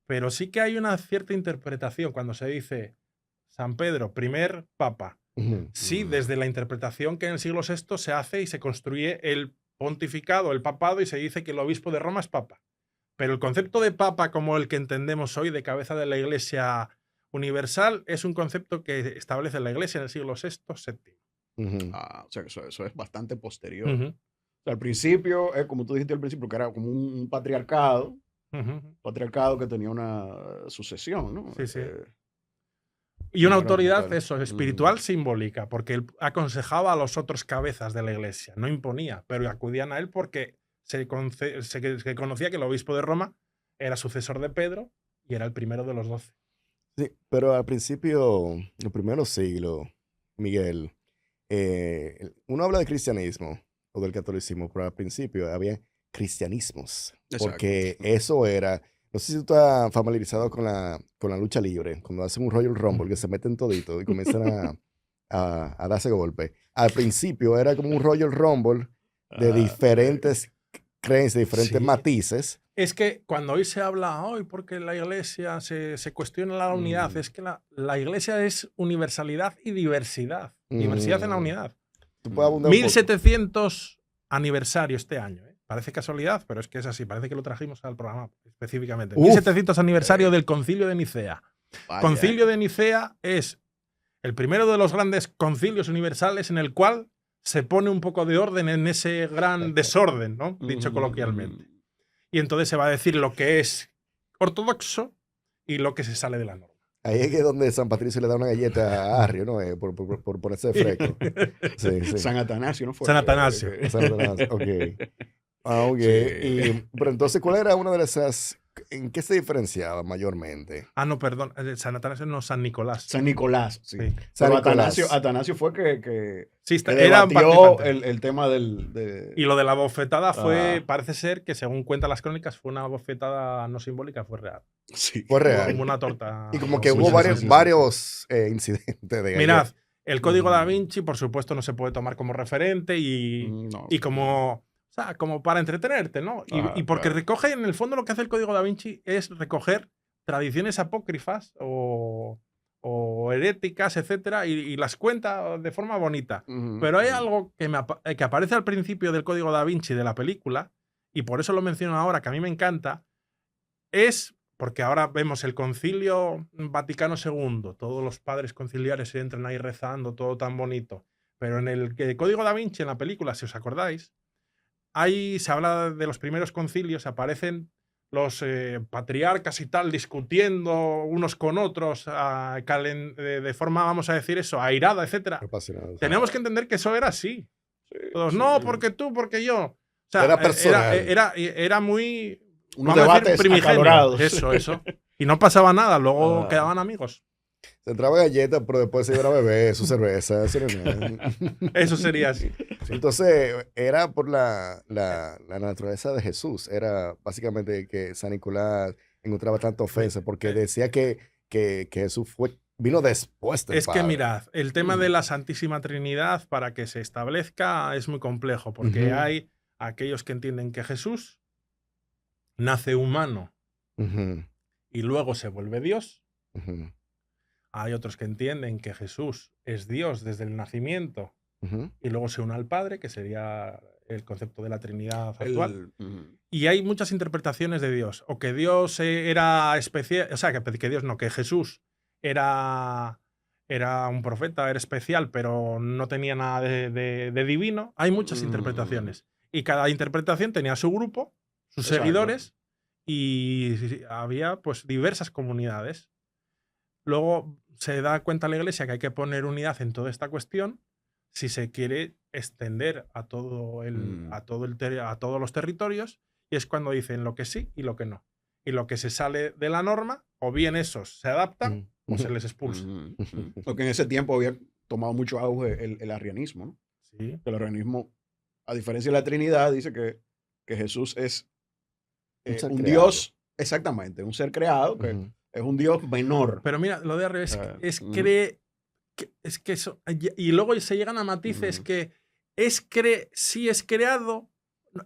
Pero sí que hay una cierta interpretación cuando se dice San Pedro, primer papa. Sí, desde la interpretación que en el siglo VI se hace y se construye el pontificado, el papado, y se dice que el obispo de Roma es papa. Pero el concepto de papa, como el que entendemos hoy, de cabeza de la Iglesia universal, es un concepto que establece la Iglesia en el siglo VI, VII. O sea, eso es bastante posterior. O sea, al principio, como tú dijiste al principio, que era como un patriarcado, patriarcado que tenía una sucesión, ¿no? Sí, sí. Y una autoridad, eso, espiritual simbólica, porque él aconsejaba a los otros cabezas de la Iglesia, no imponía, pero acudían a él porque se conocía que el obispo de Roma era sucesor de Pedro y era el primero de los 12. Sí, pero al principio, los primeros siglos, Miguel, uno habla de cristianismo o del catolicismo, pero al principio había cristianismos, porque eso era, no sé si tú estás familiarizado con la lucha libre, cuando hacen un Royal Rumble, que se meten todito y comienzan a darse golpes. Al principio era como un Royal Rumble de diferentes creencias, diferentes matices. Es que cuando hoy se habla, hoy porque la Iglesia se cuestiona la unidad, es que la Iglesia es universalidad y diversidad. Diversidad en la unidad. 1700 aniversario este año. Parece casualidad, pero es que es así. Parece que lo trajimos al programa específicamente. 1700 aniversario del Concilio de Nicea. Concilio de Nicea es el primero de los grandes concilios universales en el cual se pone un poco de orden en ese gran desorden, ¿no? Dicho coloquialmente. Y entonces se va a decir lo que es ortodoxo y lo que se sale de la norma. Ahí es que donde San Patricio le da una galleta a Arrio, ¿no? Por ponerse de fresco. Sí, sí. San Atanasio, ¿no fue? San Atanasio. San Atanasio, ok. Ok. Sí. Pero entonces, ¿cuál era una de esas? ¿En qué se diferenciaba mayormente? No, perdón. San Atanasio no, San Nicolás. San Nicolás, sí. San Nicolás. Atanasio fue que era debatió el tema Y lo de la bofetada fue, parece ser que según cuentan las crónicas, fue una bofetada no simbólica, fue real. Sí. Fue real. Como una torta. Y como que hubo varios incidentes de Mirad, el Código Da Vinci, por supuesto, no se puede tomar como referente y como... O sea, como para entretenerte, ¿no? Y porque recoge, en el fondo, lo que hace el Código Da Vinci es recoger tradiciones apócrifas o heréticas, etcétera, y las cuenta de forma bonita. Pero hay algo que aparece al principio del Código Da Vinci de la película, y por eso lo menciono ahora, que a mí me encanta, es porque ahora vemos el Concilio Vaticano II, todos los padres conciliares se entran ahí rezando, todo tan bonito. Pero en el Código Da Vinci, en la película, si os acordáis, ahí se habla de los primeros concilios, aparecen los patriarcas y tal discutiendo unos con otros de forma, vamos a decir eso, airada, etc. Tenemos que entender que eso era así. Todos, no, porque tú, porque yo. O sea, era personal. Era muy... Unos debates acalorados. Eso. Y no pasaba nada, luego quedaban amigos. Se entraba galletas, pero después se iba a beber su cerveza. Eso sería así. Entonces, era por la naturaleza de Jesús. Era básicamente que San Nicolás encontraba tanta ofensa porque decía que Jesús vino después del Padre. Que mirad, el tema de la Santísima Trinidad, para que se establezca, es muy complejo porque hay aquellos que entienden que Jesús nace humano y luego se vuelve Dios. Hay otros que entienden que Jesús es Dios desde el nacimiento y luego se une al Padre, que sería el concepto de la Trinidad actual. Y hay muchas interpretaciones de Dios. O que Dios era especial, o sea, que Dios no, que Jesús era un profeta, era especial, pero no tenía nada de divino. Hay muchas interpretaciones. Y cada interpretación tenía su grupo, sus seguidores, y había pues diversas comunidades. Luego se da cuenta la Iglesia que hay que poner unidad en toda esta cuestión si se quiere extender a todos los territorios, y es cuando dicen lo que sí y lo que no. Y lo que se sale de la norma, o bien esos se adaptan o se les expulsa. Porque en ese tiempo había tomado mucho auge el arrianismo, ¿no? Sí. El arrianismo, a diferencia de la Trinidad, dice que que Jesús es Un ser un creado. Dios, exactamente, un ser creado, que Ujú. es un Dios menor. Pero mira, lo de arriba es, Ah, es, ujú. es que eso. Y luego se llegan a matices Ujú. que si es creado,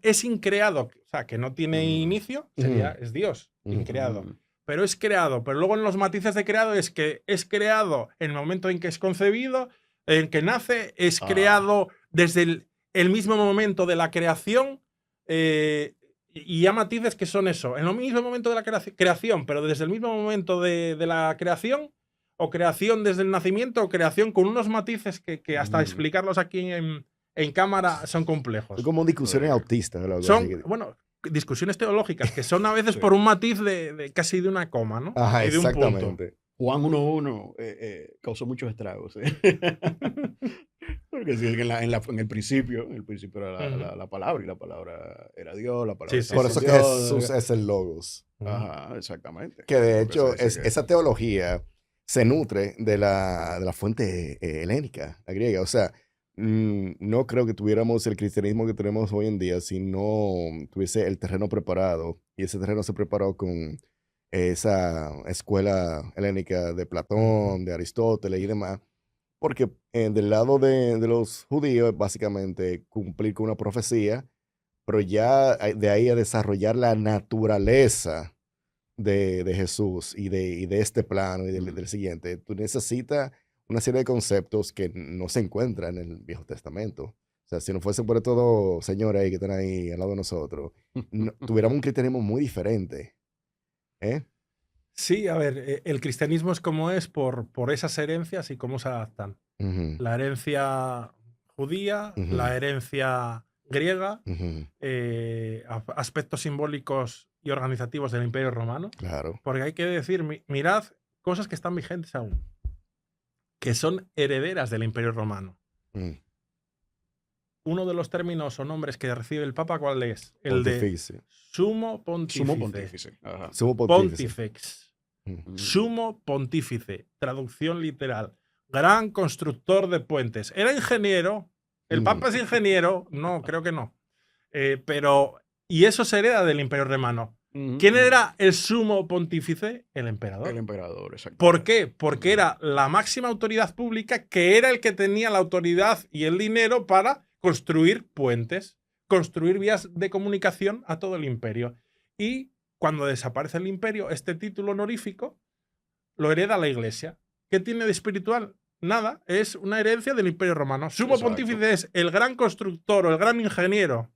es increado. O sea, que no tiene Ujú. inicio, Ujú. es Dios, Ujú. increado. Ujú. Pero es creado. Pero luego en los matices de creado es que es creado en el momento en que es concebido, en que nace, es Ah. creado desde el mismo momento de la creación. Y hay matices que son eso, en el mismo momento de la creación, pero desde el mismo momento de la creación, o creación desde el nacimiento, o creación con unos matices que hasta Ujú. explicarlos aquí en cámara son Es complejos. como discusiones Sí. autistas. Algo así Son, que- bueno, discusiones teológicas que son a veces Sí. por un matiz de casi de una coma, ¿no? Ajá, Y de un punto. exactamente. Juan 1:1 causó muchos estragos. Porque sí, en el principio era la palabra, y la palabra era Dios, la palabra Sí, estaba Por sí, con eso que Dios. Jesús es el Logos. Ajá, exactamente. Que de Por hecho, eso dice que- esa teología se nutre de la fuente helénica, la griega. O sea, no creo que tuviéramos el cristianismo que tenemos hoy en día si no tuviese el terreno preparado. Y ese terreno se preparó con esa escuela helénica de Platón, de Aristóteles y demás. Porque del lado de los judíos, básicamente, cumplir con una profecía, pero ya de ahí a desarrollar la naturaleza de Jesús y de este plano y del siguiente, tú necesitas una serie de conceptos que no se encuentran en el Viejo Testamento. O sea, si no fuese por estos señores ahí que están ahí al lado de nosotros, tuviéramos un cristianismo muy diferente. ¿Eh? Sí, a ver, el cristianismo es como es por esas herencias y cómo se adaptan. Ujú, La herencia judía, Ujú. la herencia griega, ujú, aspectos simbólicos y organizativos del Imperio Romano. Claro. Porque hay que decir, mirad cosas que están vigentes aún, que son herederas del Imperio Romano. Mm. Uno de los términos o nombres que recibe el Papa, ¿cuál es? El de Pontificio. Sumo Pontífice. Sumo pontífice. Ajá. Sumo pontífice. Pontifex. Mm. Sumo Pontífice. Traducción literal. Gran constructor de puentes. Era ingeniero. ¿El Mm. Papa es ingeniero? No, creo que no. Pero. Y eso se hereda del Imperio Romano. Ujú, ¿Quién ujú. era el sumo pontífice? El emperador. El emperador, exacto. ¿Por qué? Porque era la máxima autoridad pública, que era el que tenía la autoridad y el dinero para construir puentes, construir vías de comunicación a todo el imperio. Y cuando desaparece el imperio, este título honorífico lo hereda la Iglesia. ¿Qué tiene de espiritual? Nada, es una herencia del Imperio Romano. Sumo Exacto. pontífice es el gran constructor o el gran ingeniero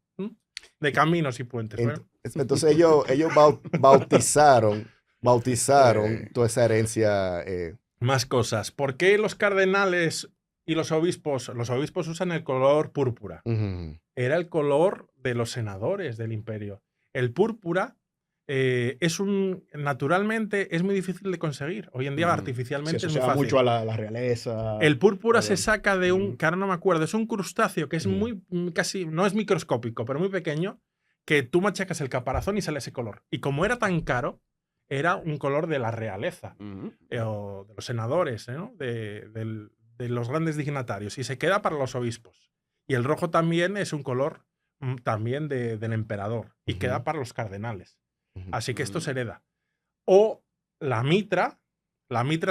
de caminos y puentes. Entonces ellos bautizaron toda esa herencia. Más cosas. ¿Por qué los cardenales y los obispos usan el color púrpura? Ujú, Era el color de los senadores del imperio. El púrpura naturalmente es muy difícil de conseguir. Hoy en día artificialmente Se es muy asocia fácil. mucho a la realeza. El púrpura se Obviamente. saca de un, que ahora no me acuerdo, es un crustáceo que es muy, casi, no es microscópico, pero muy pequeño, que tú machacas el caparazón y sale ese color. Y como era tan caro, era un color de la realeza, Ujú. o de los senadores, ¿no? de los grandes dignatarios, y se queda para los obispos. Y el rojo también es un color también del emperador, y Ujú. queda para los cardenales. ujú. Así que esto se hereda. O la mitra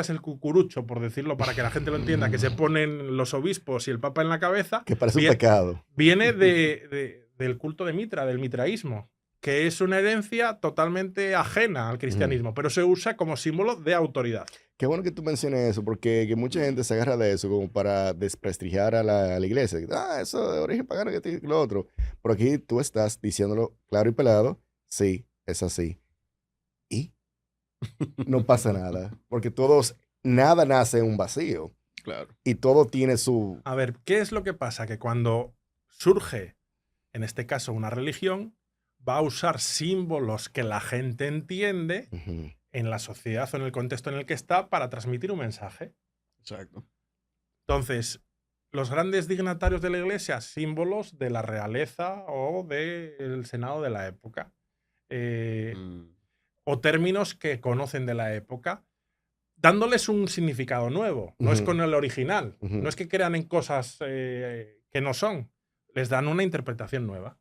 es el cucurucho, por decirlo para que la gente lo entienda, que se ponen los obispos y el papa en la cabeza. Que parece un Bien, pecado. viene del culto de Mitra, del mitraísmo, que es una herencia totalmente ajena al cristianismo, pero se usa como símbolo de autoridad. Qué bueno que tú menciones eso, porque que mucha gente se agarra de eso como para desprestigiar a la iglesia. Ah, eso de origen pagano, que esto y lo otro. Pero aquí tú estás diciéndolo claro y pelado. Sí, es así. Y no pasa nada, porque nada nace en un vacío. Claro. Y todo tiene su... A ver, ¿qué es lo que pasa? Que cuando surge, en este caso, una religión, va a usar símbolos que la gente entiende Ujú. en la sociedad o en el contexto en el que está para transmitir un mensaje. Exacto. Entonces, los grandes dignatarios de la iglesia, símbolos de la realeza o del senado de la época. O términos que conocen de la época, dándoles un significado nuevo. No es con el original. Ujú. No es que crean en cosas que no son. Les dan una interpretación nueva.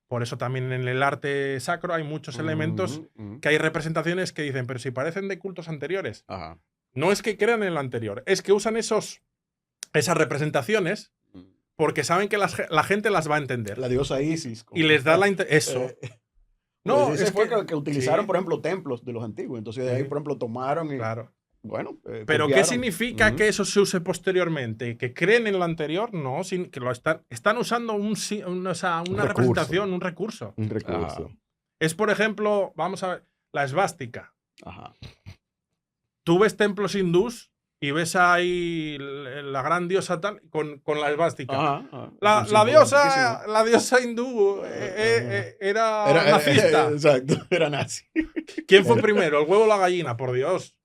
Por eso también en el arte sacro hay muchos elementos que hay representaciones que dicen, pero si parecen de cultos anteriores. Ajá. No es que crean en lo anterior, es que usan esas representaciones porque saben que la gente las va a entender. La diosa Isis. Y les da eso. No, es fue que utilizaron, sí. por ejemplo, templos de los antiguos. Entonces de ahí, por ejemplo, tomaron y... Claro. Bueno, pero copiaron. ¿qué significa que eso se use posteriormente? ¿Que creen en lo anterior? No, que lo están usando una representación, un recurso. Un recurso. Es, por ejemplo, vamos a ver, la esvástica. Ajá. Tú ves templos hindús y ves ahí la gran diosa tal con la esvástica. La diosa hindú era nazista. Exacto, era nazi. ¿Quién fue primero, el huevo o la gallina? Por Dios.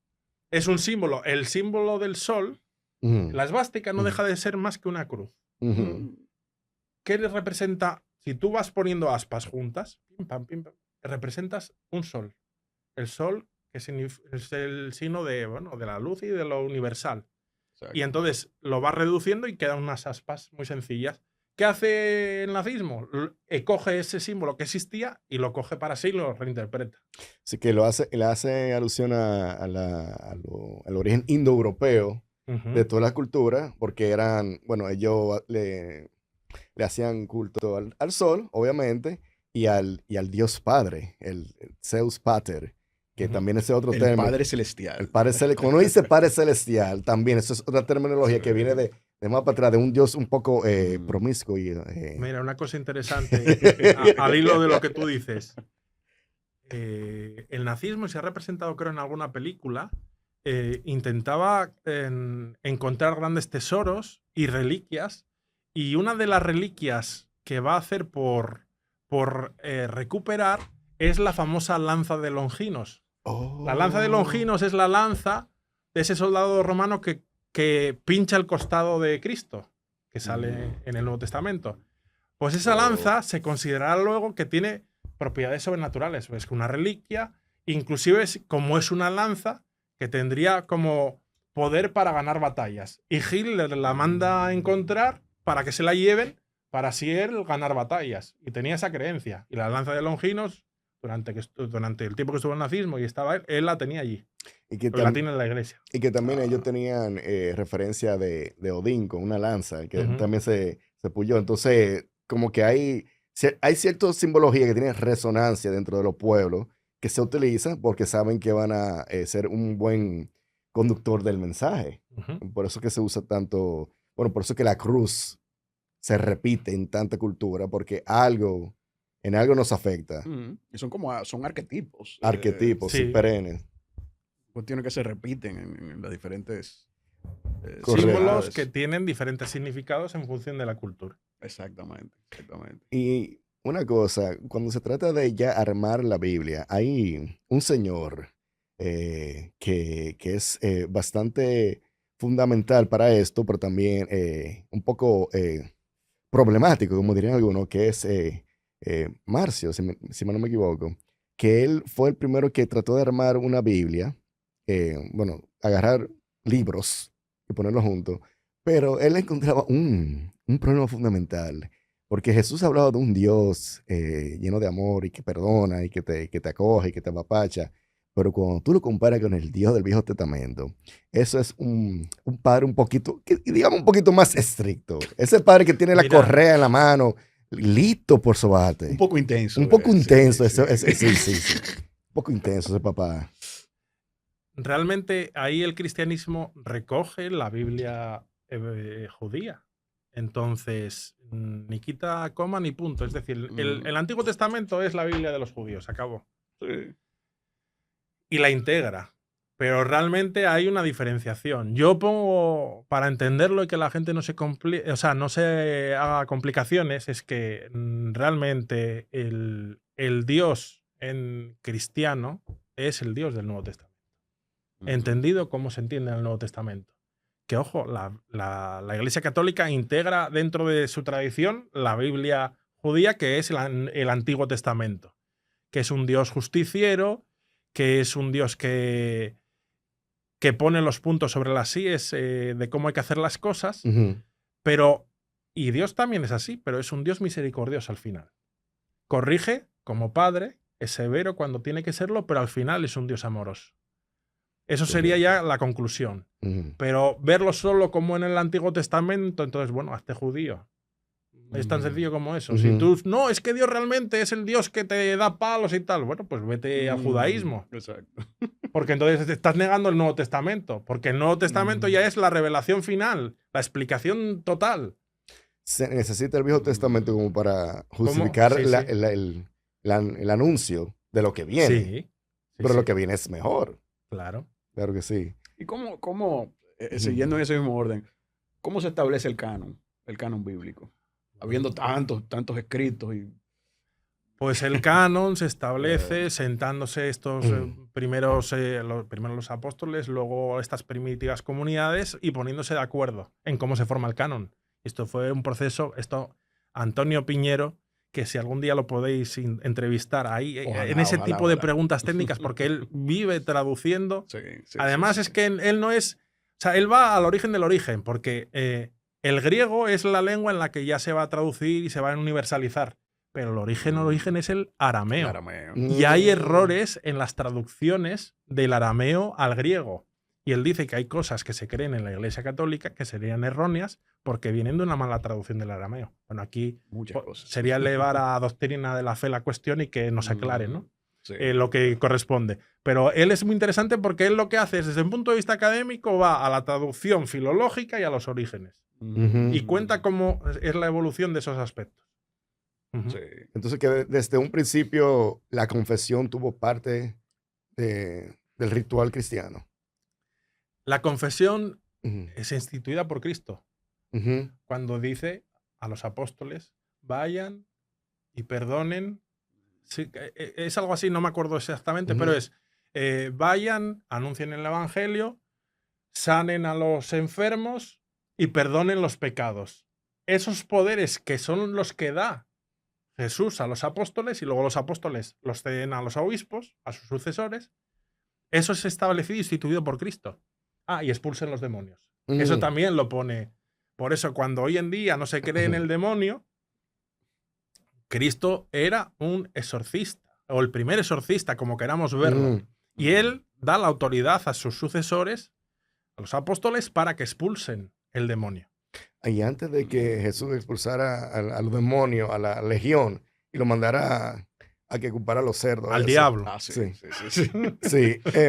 Es un símbolo. El símbolo del sol, la esvástica no deja de ser más que una cruz. ¿Qué le representa? Si tú vas poniendo aspas juntas, pim, pam, representas un sol. El sol que es el signo de la luz y de lo universal. Exacto. Y entonces lo vas reduciendo y quedan unas aspas muy sencillas. ¿Qué hace el nazismo? Coge ese símbolo que existía y lo coge para sí y lo reinterpreta. Sí, que le hace alusión al origen indoeuropeo de toda la cultura, porque ellos le hacían culto al sol, obviamente, y al dios padre, el Zeus Pater, que también es otro término. El Padre Celestial. El Padre Celestial. Cuando uno dice Padre Celestial, también, eso es otra terminología que viene de más para atrás, de un dios un poco promiscuo. Mira, una cosa interesante, al hilo de lo que tú dices. El nazismo se ha representado, creo, en alguna película, intentaba encontrar grandes tesoros y reliquias, y una de las reliquias que va a hacer por recuperar es la famosa lanza de Longinos. Oh. La lanza de Longinos es la lanza de ese soldado romano que pincha el costado de Cristo, que sale en el Nuevo Testamento. Pues esa lanza se considerará luego que tiene propiedades sobrenaturales. Es una reliquia, inclusive como es una lanza que tendría como poder para ganar batallas. Y Hitler la manda a encontrar para que se la lleven para así él ganar batallas. Y tenía esa creencia. Y la lanza de Longinos, durante el tiempo que estuvo en el nazismo y estaba él la tenía allí. Y que la tiene en la iglesia. Y que también ellos tenían referencia de Odín con una lanza, que también se puyó. Entonces, como que hay cierta simbología que tiene resonancia dentro de los pueblos que se utiliza porque saben que van a ser un buen conductor del mensaje. Por eso que se usa tanto, por eso que la cruz se repite en tanta cultura, porque en algo nos afecta. Y son arquetipos. Arquetipos, sí, perennes. Cuestiones que se repiten en las diferentes símbolos que tienen diferentes significados en función de la cultura. Exactamente. Y una cosa, cuando se trata de ya armar la Biblia, hay un señor que es bastante fundamental para esto, pero también un poco problemático, como dirían algunos, que es Marcio, si no me equivoco, que él fue el primero que trató de armar una Biblia, agarrar libros y ponerlos juntos, pero él encontraba un problema fundamental, porque Jesús hablaba de un Dios lleno de amor y que perdona y que te acoge y que te apapacha, pero cuando tú lo comparas con el Dios del Viejo Testamento, eso es un padre un poquito más estricto. Ese padre que tiene la correa en la mano, listo por sobarte. Un poco intenso. Un poco intenso, sí. Un poco intenso ese papá. Realmente ahí el cristianismo recoge la Biblia judía. Entonces, ni quita coma ni punto. Es decir, el Antiguo Testamento es la Biblia de los judíos, acabó. Sí. Y la integra. Pero realmente hay una diferenciación. Yo pongo, para entenderlo y que la gente no se haga complicaciones, es que realmente el Dios en cristiano es el Dios del Nuevo Testamento. Entendido como se entiende en el Nuevo Testamento. Que, ojo, la Iglesia Católica integra dentro de su tradición la Biblia judía, que es el Antiguo Testamento, que es un Dios justiciero, que es un Dios que pone los puntos sobre las íes de cómo hay que hacer las cosas, y Dios también es así, pero es un Dios misericordioso al final. corrige como padre, es severo cuando tiene que serlo, pero al final es un Dios amoroso. Eso sería ya la conclusión. Pero verlo solo como en el Antiguo Testamento, entonces, bueno, hazte judío. Es tan sencillo como eso. Si tú, no, es que Dios realmente es el Dios que te da palos y tal, bueno, pues vete al judaísmo. Exacto. Porque entonces te estás negando el Nuevo Testamento. Porque el Nuevo Testamento ya es la revelación final, la explicación total. Se necesita el Viejo Testamento como para justificar Sí, sí. el anuncio de lo que viene. Sí. Pero lo que viene es mejor. Claro. Claro que sí. ¿Y cómo siguiendo en ese mismo orden, cómo se establece el canon bíblico? Habiendo tantos escritos y... Pues el canon se establece sentándose estos primero los apóstoles, luego estas primitivas comunidades y poniéndose de acuerdo en cómo se forma el canon. Esto fue un proceso, Antonio Piñero, que si algún día lo podéis entrevistar ahí, en ese tipo de preguntas técnicas, porque él vive traduciendo. Sí, Además es que él no es, o sea, él va al origen del origen, porque el griego es la lengua en la que ya se va a traducir y se va a universalizar. Pero el origen es el arameo. Y hay errores en las traducciones del arameo al griego. Y él dice que hay cosas que se creen en la Iglesia Católica que serían erróneas porque vienen de una mala traducción del arameo. Bueno, aquí sería elevar a doctrina de la fe la cuestión y que nos aclaren, ¿no? Sí. Lo que corresponde. Pero él es muy interesante porque él lo que hace es, desde un punto de vista académico, va a la traducción filológica y a los orígenes. Y cuenta cómo es la evolución de esos aspectos. Sí. Entonces, que desde un principio la confesión tuvo parte del ritual cristiano. La confesión es instituida por Cristo. Cuando dice a los apóstoles, vayan y perdonen. Sí, es algo así, no me acuerdo exactamente, pero es, vayan, anuncien el evangelio, sanen a los enfermos y perdonen los pecados. Esos poderes que son los que da Jesús a los apóstoles y luego los apóstoles los ceden a los obispos, a sus sucesores, eso es establecido y instituido por Cristo. Y expulsen los demonios. Eso también lo pone. Por eso, cuando hoy en día no se cree en el demonio, Cristo era un exorcista, o el primer exorcista, como queramos verlo. Y él da la autoridad a sus sucesores, a los apóstoles, para que expulsen el demonio. Y antes de que Jesús expulsara a los demonios, a la legión, y lo mandara a que ocupara a los cerdos. Al diablo. Sí.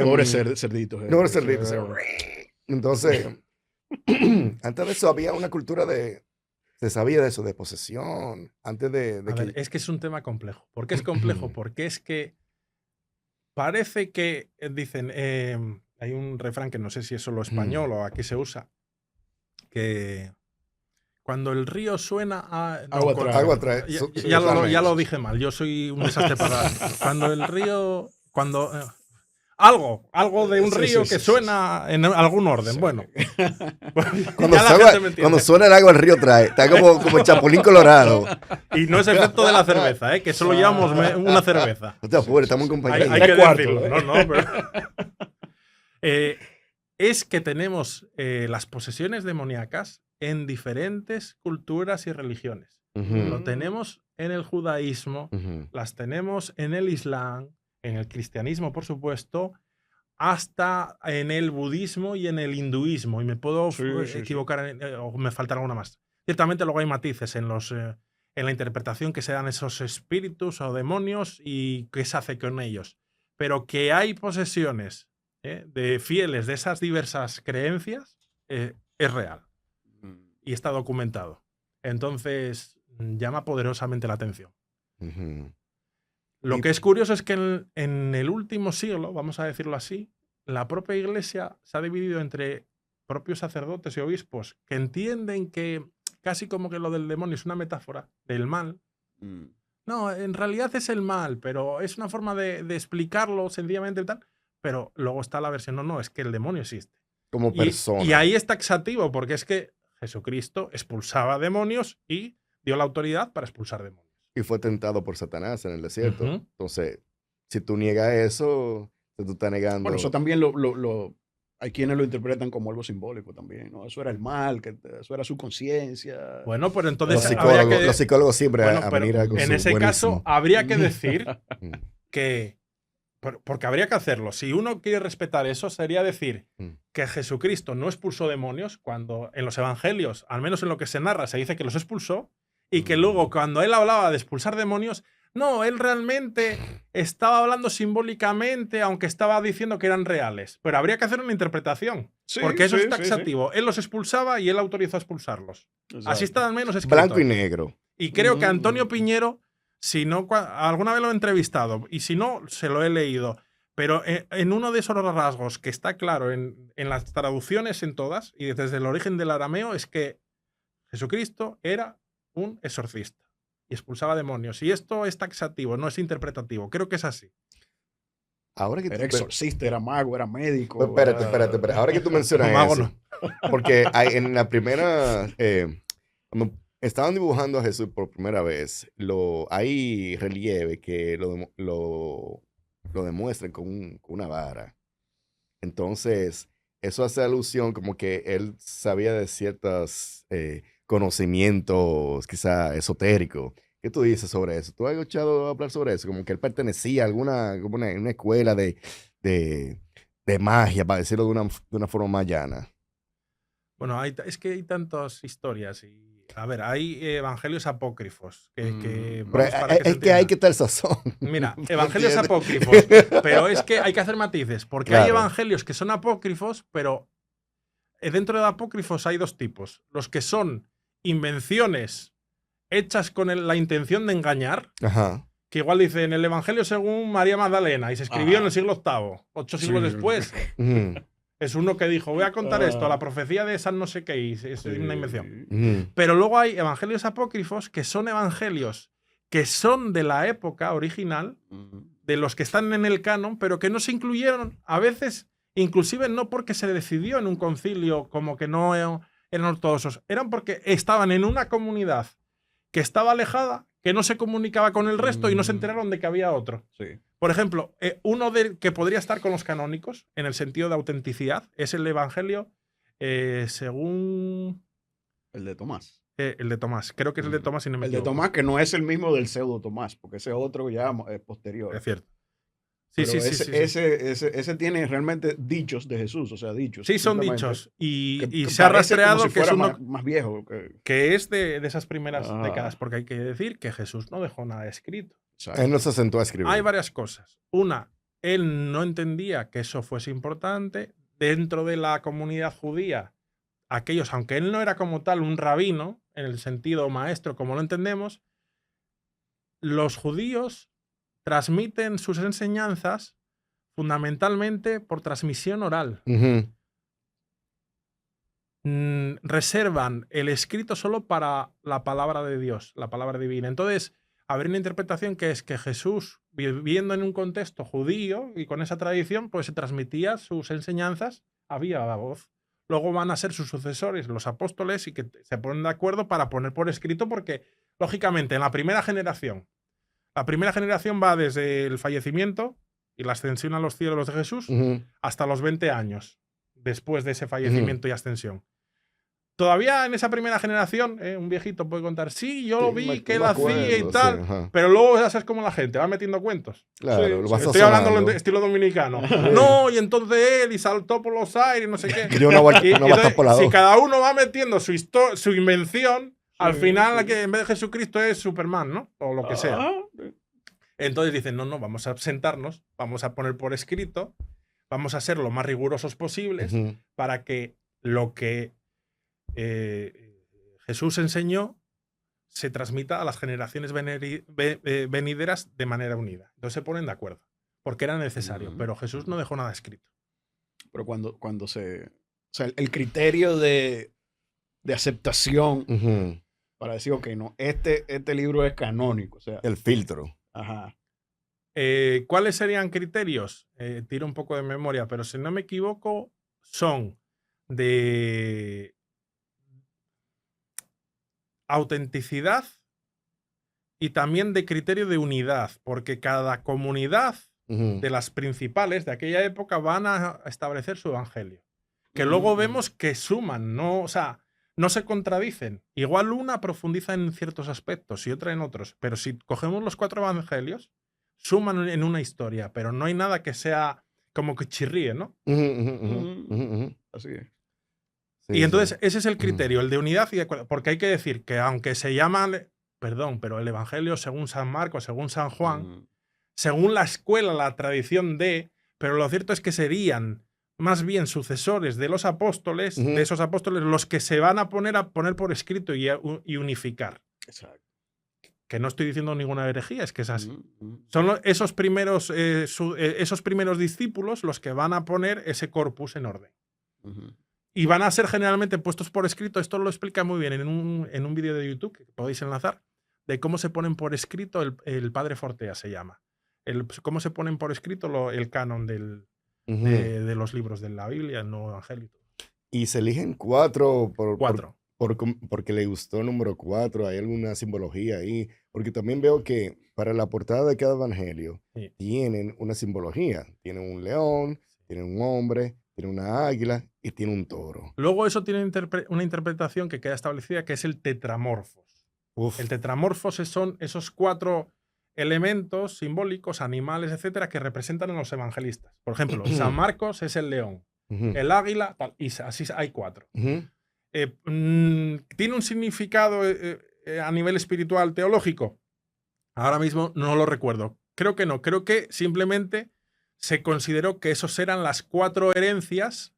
Pobres cerditos. Pobres cerditos. Entonces, antes de eso había una cultura se sabía de eso, de posesión. Antes de ver, es que es un tema complejo. ¿Por qué es complejo? Porque es que parece que, dicen, hay un refrán que no sé si es solo español o aquí se usa, que cuando el río suena... agua trae. Ya lo dije mal, yo soy un desastre para... Cuando el río... Algo de un río que suena en algún orden. Bueno. Cuando suena el agua, el río trae. Está como el Chapulín Colorado. Y no es efecto de la cerveza, que solo llevamos una cerveza. No te apures, estamos en compañía. Hay que decirlo. No, pero... es que tenemos las posesiones demoníacas en diferentes culturas y religiones. Lo tenemos en el judaísmo, las tenemos en el islam, en el cristianismo, por supuesto, hasta en el budismo y en el hinduismo. Y me puedo equivocar o me falta alguna más. Ciertamente luego hay matices en la interpretación que se dan esos espíritus o demonios y qué se hace con ellos. Pero que hay posesiones de fieles de esas diversas creencias es real. Y está documentado. Entonces, llama poderosamente la atención. Lo que es curioso es que en el último siglo, vamos a decirlo así, la propia Iglesia se ha dividido entre propios sacerdotes y obispos que entienden que casi como que lo del demonio es una metáfora del mal. No, en realidad es el mal, pero es una forma de explicarlo sencillamente y tal. Pero luego está la versión, no, es que el demonio existe. Como persona. Y ahí es taxativo, porque es que Jesucristo expulsaba demonios y dio la autoridad para expulsar demonios. Y fue tentado por Satanás en el desierto. Entonces, si tú niegas eso, tú estás negando. Bueno, eso también lo hay quienes lo interpretan como algo simbólico también, ¿no? Eso era el mal, eso era su conciencia. Bueno, pero entonces Los psicólogos siempre bueno, a pero venir a con en su ese caso buenísimo. habría que decir Mm, que, porque habría que hacerlo, si uno quiere respetar eso, sería decir mm. que Jesucristo no expulsó demonios cuando en los evangelios, al menos en lo que se narra, se dice que los expulsó, y que luego cuando él hablaba de expulsar demonios, no, él realmente estaba hablando simbólicamente, aunque estaba diciendo que eran reales. Pero habría que hacer una interpretación, Sí, porque eso sí, es sí, sí. taxativo. Él los expulsaba y él autorizó a expulsarlos. Así Exacto. está al menos escrito. Blanco y negro. Y creo que Mm. Antonio Piñero, si no, alguna vez lo he entrevistado, y si no, se lo he leído. Pero en uno de esos rasgos que está claro en las traducciones en todas, y desde el origen del arameo, es que Jesucristo era un exorcista y expulsaba demonios. Y esto es taxativo, no es interpretativo. Creo que es así. Ahora que Era exorcista, era mago, era médico. espérate. Ahora que tú mencionas No, mago eso. no. Porque en la primera, cuando estaban dibujando a Jesús por primera vez, hay relieve que lo demuestran con una vara. Entonces, eso hace alusión como que él sabía de ciertos conocimientos quizá esotéricos. ¿Qué tú dices sobre eso? ¿Tú has escuchado hablar sobre eso? Como que él pertenecía a como una escuela de magia, para decirlo de una forma más llana. Bueno, es que hay tantas historias. A ver, hay evangelios apócrifos. Pero Vamos, para es se que hay entienda. que estar sazón. Mira, ¿Me evangelios entiendes? apócrifos. Pero es que hay que hacer matices, porque hay Claro. evangelios que son apócrifos, pero dentro de apócrifos hay dos tipos. Los que son invenciones hechas con la intención de engañar, Ajá. que igual dice en el evangelio según María Magdalena y se escribió Ah. en el siglo VIII, 8 siglos Sí. después. Ujú, Es uno que dijo, voy a contar esto, Ah. la profecía de San no sé qué, y es una invención. ujú. Pero luego hay evangelios apócrifos que son evangelios que son de la época original, de los que están en el canon, pero que no se incluyeron, a veces, inclusive no porque se decidió en un concilio como que no eran ortodoxos, eran porque estaban en una comunidad que estaba alejada, que no se comunicaba con el resto y no se enteraron de que había otro. Sí. Por ejemplo, uno que podría estar con los canónicos, en el sentido de autenticidad, es el evangelio según El de Tomás. el de Tomás. Creo que es el de Tomás, si no me El de equivoco. Tomás, que no es el mismo del pseudo Tomás, porque ese otro ya posterior. Es cierto. Sí, Pero sí, sí. ese tiene realmente dichos de Jesús, o sea, dichos. Sí, son simplemente, dichos. Y que se ha parece rastreado como si que es fuera uno más viejo. que es de esas primeras Ah. décadas, porque hay que decir que Jesús no dejó nada escrito. Él no se sentó a escribir. Hay varias cosas. Una, él no entendía que eso fuese importante. Dentro de la comunidad judía, aquellos, aunque él no era como tal un rabino, en el sentido maestro como lo entendemos, los judíos transmiten sus enseñanzas fundamentalmente por transmisión oral. Ujú. Reservan el escrito solo para la palabra de Dios, la palabra divina. Entonces, habría una interpretación que es que Jesús, viviendo en un contexto judío y con esa tradición, pues se transmitía sus enseñanzas a viva voz. Luego van a ser sus sucesores, los apóstoles, y que se ponen de acuerdo para poner por escrito, porque, lógicamente, en la primera generación va desde el fallecimiento y la ascensión a los cielos de Jesús Ujú. hasta los 20 años después de ese fallecimiento y ascensión. Todavía en esa primera generación, un viejito puede contar, sí, yo Sí, vi que me él hacía y acuerdo, tal, sí, ajá. pero luego ya sabes cómo la gente va metiendo cuentos. Claro, Sí, lo vas Estoy hablando sazonando. en estilo dominicano. No, y entonces él y saltó por los aires, no sé qué. Dio una vuelta Entonces, por la si dos. cada uno va metiendo su invención, al Sí, final sí. que en vez de Jesucristo es Superman, ¿no? O lo que sea. Ah, Entonces dicen, no, vamos a sentarnos, vamos a poner por escrito, vamos a ser lo más rigurosos posibles Ujú. para que lo que Jesús enseñó se transmita a las generaciones venideras de manera unida. Entonces se ponen de acuerdo, porque era necesario, pero Jesús no dejó nada escrito. pero cuando se... O sea, el criterio de aceptación Ujú. para decir, ok, no, este libro es canónico. O sea, El filtro. ajá. ¿Cuáles serían criterios? Tiro un poco de memoria, pero si no me equivoco, son de autenticidad y también de criterio de unidad, porque cada comunidad Ujú. de las principales de aquella época van a establecer su evangelio. que luego vemos que suman, no, o sea, no se contradicen. Igual una profundiza en ciertos aspectos y otra en otros, pero si cogemos los 4 evangelios, suman en una historia, pero no hay nada que sea como que chirríe, ¿no? Así es. Sí, Y entonces sí. ese es el criterio, el de unidad y de acuerdo. Porque hay que decir que aunque se llaman, perdón, pero el Evangelio según San Marcos, según San Juan, según la escuela, la tradición de, pero lo cierto es que serían más bien sucesores de los apóstoles, de esos apóstoles, los que se van a poner por escrito y unificar. Exacto. Que no estoy diciendo ninguna herejía, es que es así. Son esos primeros discípulos los que van a poner ese corpus en orden. Y van a ser generalmente puestos por escrito. Esto lo explica muy bien en un vídeo de YouTube que podéis enlazar, de cómo se ponen por escrito, el Padre Fortea se llama. Cómo se ponen por escrito el canon de los libros de la Biblia, el Nuevo Evangelio. Y se eligen 4 4. porque le gustó el número 4. ¿Hay alguna simbología ahí? Porque también veo que para la portada de cada evangelio Sí. tienen una simbología. Tienen un león, tienen un hombre, tienen una águila y tiene un toro. Luego eso tiene una interpretación que queda establecida, que es el tetramorfos. Uf. El tetramorfos son esos 4 elementos simbólicos, animales, etcétera, que representan a los evangelistas. Por ejemplo, San Marcos es el león, el águila, tal, y así hay 4. ¿Tiene un significado a nivel espiritual, teológico? Ahora mismo no lo recuerdo. Creo que no. Creo que simplemente se consideró que esos eran las 4 herencias,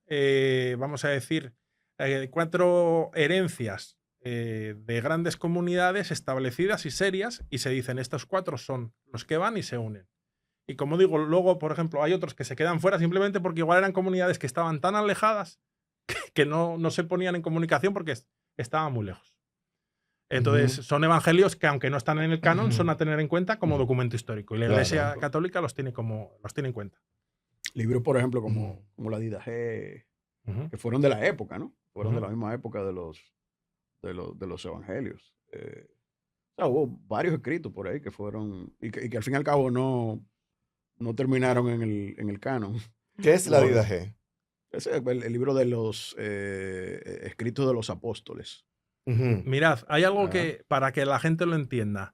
vamos a decir, 4 herencias de grandes comunidades establecidas y serias, y se dicen estos 4 son los que van y se unen. Y como digo, luego, por ejemplo, hay otros que se quedan fuera simplemente porque igual eran comunidades que estaban tan alejadas que no se ponían en comunicación porque estaban muy lejos. Entonces, son evangelios que, aunque no están en el canon, son a tener en cuenta como documento histórico. Y la Iglesia Católica los tiene en cuenta. Libros, por ejemplo, como la Didache, que fueron de la época, ¿no? Fueron de la misma época de los evangelios. O sea, hubo varios escritos por ahí que fueron, y que al fin y al cabo no terminaron en el canon. ¿Qué es la Didache? Ese es el libro de los escritos de los apóstoles. Mirad, hay algo que, para que la gente lo entienda.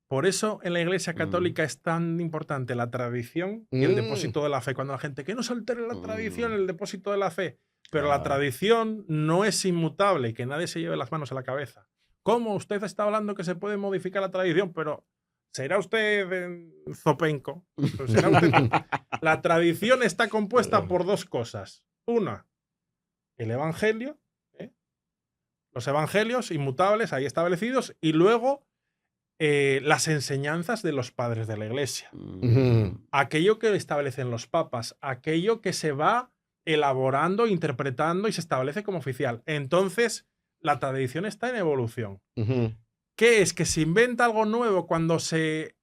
Por eso en la Iglesia Católica es tan importante la tradición y el depósito de la fe. Cuando la gente, que no se altere la tradición, el depósito de la fe. Pero la tradición no es inmutable y que nadie se lleve las manos a la cabeza. ¿Cómo usted está hablando que se puede modificar la tradición? Pero ¿será usted zopenco? ¿Será usted? La tradición está compuesta por 2 cosas. Una, el Evangelio, los evangelios inmutables ahí establecidos, y luego las enseñanzas de los padres de la Iglesia. Aquello que establecen los papas, aquello que se va elaborando, interpretando y se establece como oficial. Entonces, la tradición está en evolución. ¿Qué es? Que se inventa algo nuevo cuando se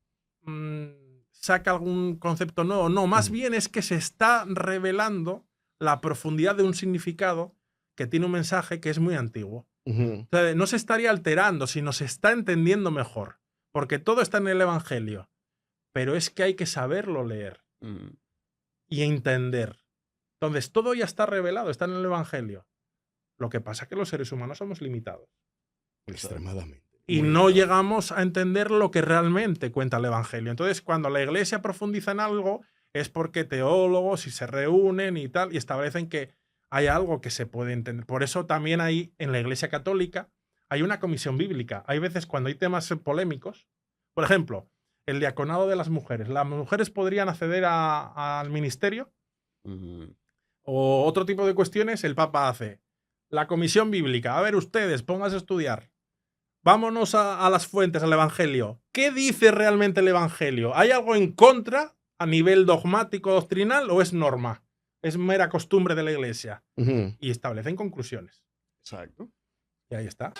saca algún concepto nuevo. No, más bien es que se está revelando la profundidad de un significado que tiene un mensaje que es muy antiguo. O sea, no se estaría alterando, sino se está entendiendo mejor. Porque todo está en el Evangelio. Pero es que hay que saberlo leer y entender. Entonces, todo ya está revelado, está en el Evangelio. Lo que pasa es que los seres humanos somos limitados. Extremadamente. Y no llegamos a entender lo que realmente cuenta el Evangelio. Entonces, cuando la Iglesia profundiza en algo, es porque teólogos y se reúnen y tal, y establecen que hay algo que se puede entender. Por eso también hay, en la Iglesia Católica, hay una comisión bíblica. Hay veces cuando hay temas polémicos, por ejemplo, el diaconado de las mujeres. ¿Las mujeres podrían acceder al ministerio? O otro tipo de cuestiones, el Papa hace. La comisión bíblica. A ver, ustedes, pónganse a estudiar. Vámonos a las fuentes, al Evangelio. ¿Qué dice realmente el Evangelio? ¿Hay algo en contra a nivel dogmático, doctrinal, o es norma? Es mera costumbre de la Iglesia. Y establecen conclusiones. Exacto. Y ahí está.